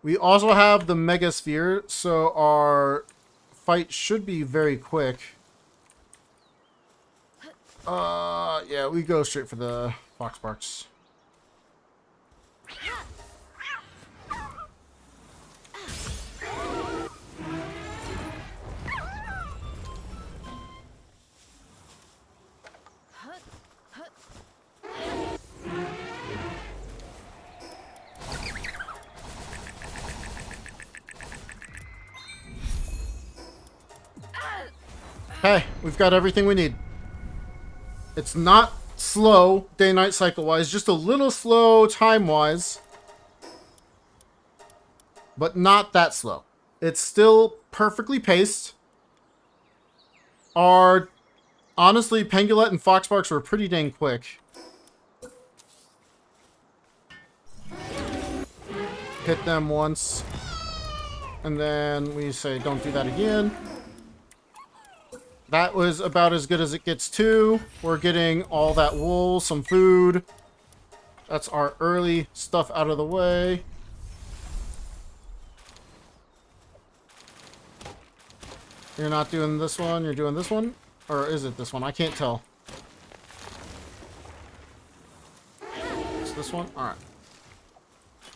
We also have the Mega Sphere, so our fight should be very quick. Yeah, we go straight for the Foxbarks. Hey, we've got everything we need. It's not slow, day-night cycle-wise, just a little slow time-wise. But not that slow. It's still perfectly paced. Honestly, Pengulet and Foxbarks were pretty dang quick. Hit them once. And then we say, don't do that again. That was about as good as it gets too. We're getting all that wool, some food. That's our early stuff out of the way. You're not doing this one, you're doing this one? Or is it this one? I can't tell. It's this one? Alright.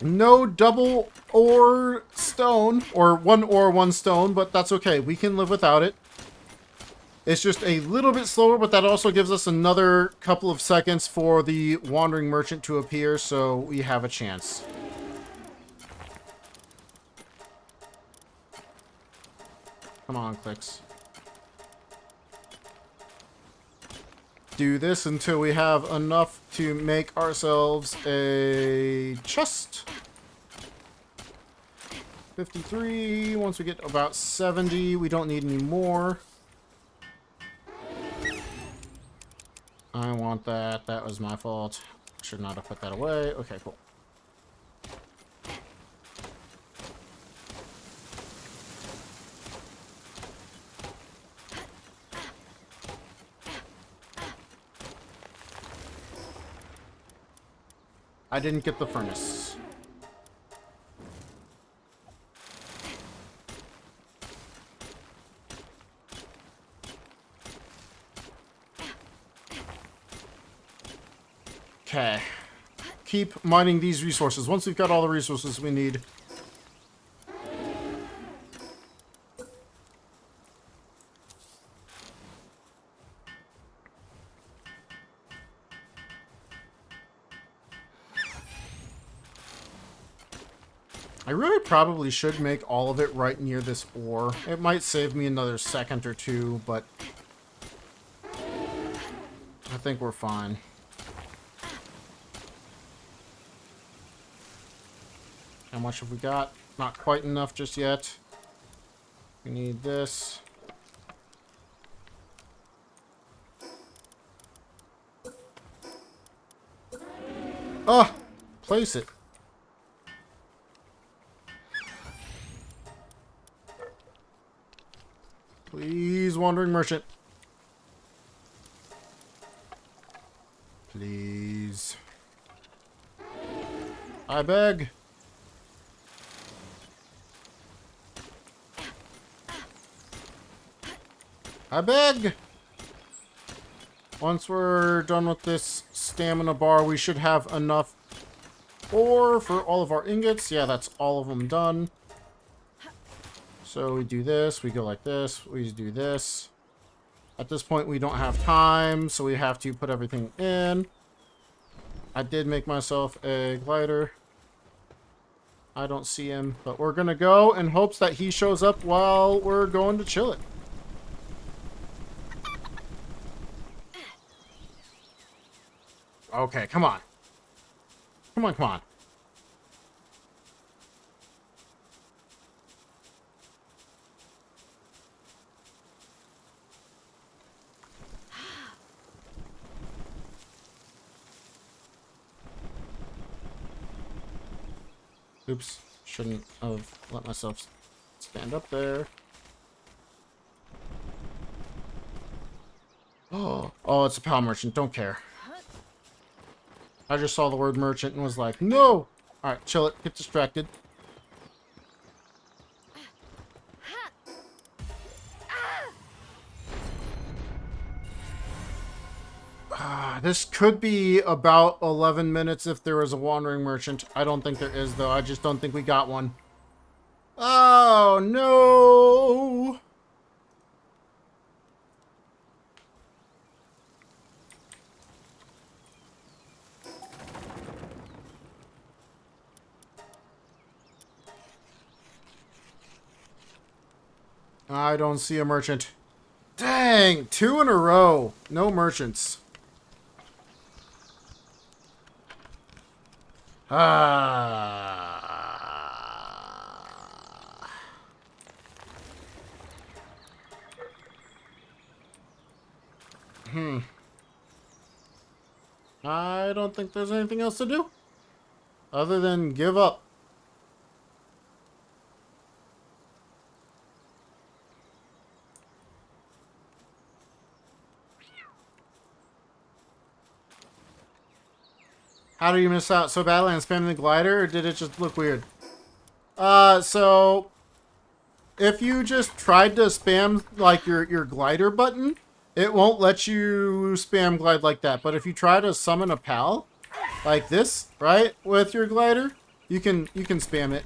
No double ore stone, or 1 ore, 1 stone, but that's okay. We can live without it. It's just a little bit slower, but that also gives us another couple of seconds for the Wandering Merchant to appear, so we have a chance. Come on, clicks. Do this until we have enough to make ourselves a chest. 53. Once we get about 70, we don't need any more. I want that. That was my fault. Should not have put that away. Okay, cool. I didn't get the furnace. Okay. Keep mining these resources. Once we've got all the resources we need. I really probably should make all of it right near this ore. It might save me another second or two, but I think we're fine. How much have we got? Not quite enough just yet. We need this. Oh! Place it. Please, wandering merchant. Please. I beg. I beg. Once we're done with this stamina bar, we should have enough ore for all of our ingots. Yeah, that's all of them done. So we do this, we go like this, we do this. At this point, we don't have time, so we have to put everything in. I did make myself a glider. I don't see him, but we're gonna go in hopes that he shows up while we're going to chill it. Okay, come on. Come on, come on. Oops. Shouldn't have let myself stand up there. Oh, it's a pal merchant. Don't care. I just saw the word merchant and was like, no! Alright, chill it. Get distracted. This could be about 11 minutes if there was a wandering merchant. I don't think there is, though. I just don't think we got one. Oh, no! I don't see a merchant. Dang! 2 in a row. No merchants. I don't think there's anything else to do other than give up. How do you miss out so badly on spamming the glider, or did it just look weird? So if you just tried to spam like your glider button, it won't let you spam glide like that. But if you try to summon a pal like this, right, with your glider, you can spam it.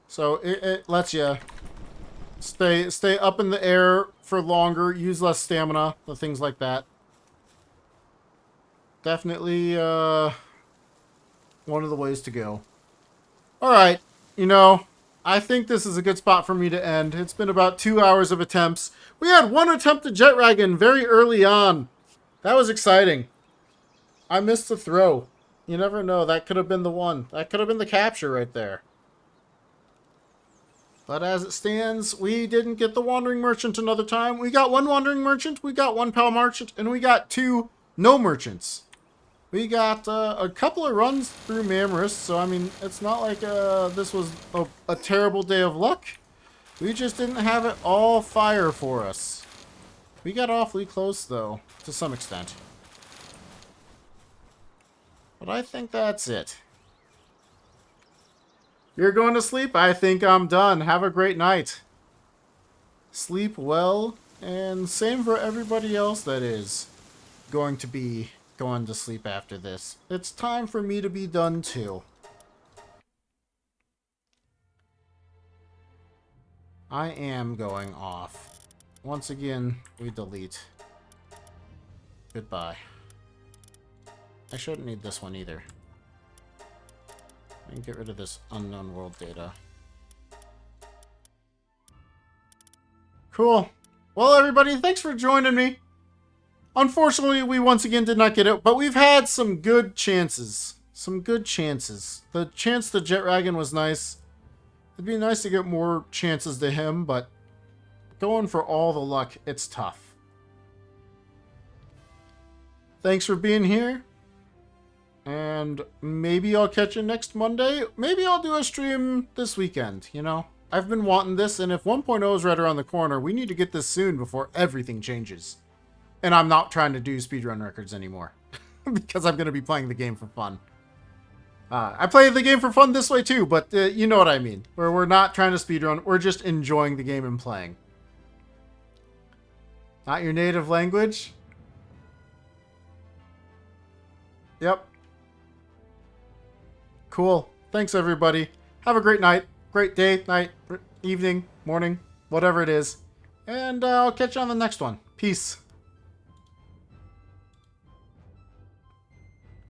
So it lets you stay up in the air for longer, use less stamina, things like that. Definitely one of the ways to go. Alright, you know, I think this is a good spot for me to end. It's been about 2 hours of attempts. We had one attempt at jet dragon very early on. That was exciting. I missed the throw. You never know. That could have been the one. That could have been the capture right there. But as it stands, we didn't get the wandering merchant another time. We got one wandering merchant, we got one pal merchant, and we got 2 no merchants. We got a couple of runs through Mammoris, so I mean, it's not like this was a terrible day of luck. We just didn't have it all fire for us. We got awfully close, though, to some extent. But I think that's it. You're going to sleep? I think I'm done. Have a great night. Sleep well, and same for everybody else that is going to be going to sleep after this. It's time for me to be done too. I am going off. Once again, we delete. Goodbye. I shouldn't need this one either. I can get rid of this unknown world data. Cool. Well, everybody, thanks for joining me. Unfortunately, we once again did not get it, but we've had some good chances. Some good chances. The chance to Jet Dragon was nice. It'd be nice to get more chances to him, but going for all the luck, it's tough. Thanks for being here. And maybe I'll catch you next Monday. Maybe I'll do a stream this weekend, you know? I've been wanting this, and if 1.0 is right around the corner, we need to get this soon before everything changes. And I'm not trying to do speedrun records anymore. Because I'm going to be playing the game for fun. I play the game for fun this way too, but you know what I mean. Where we're not trying to speedrun, we're just enjoying the game and playing. Not your native language? Yep. Cool. Thanks, everybody. Have a great night. Great day, night, evening, morning, whatever it is. And I'll catch you on the next one. Peace.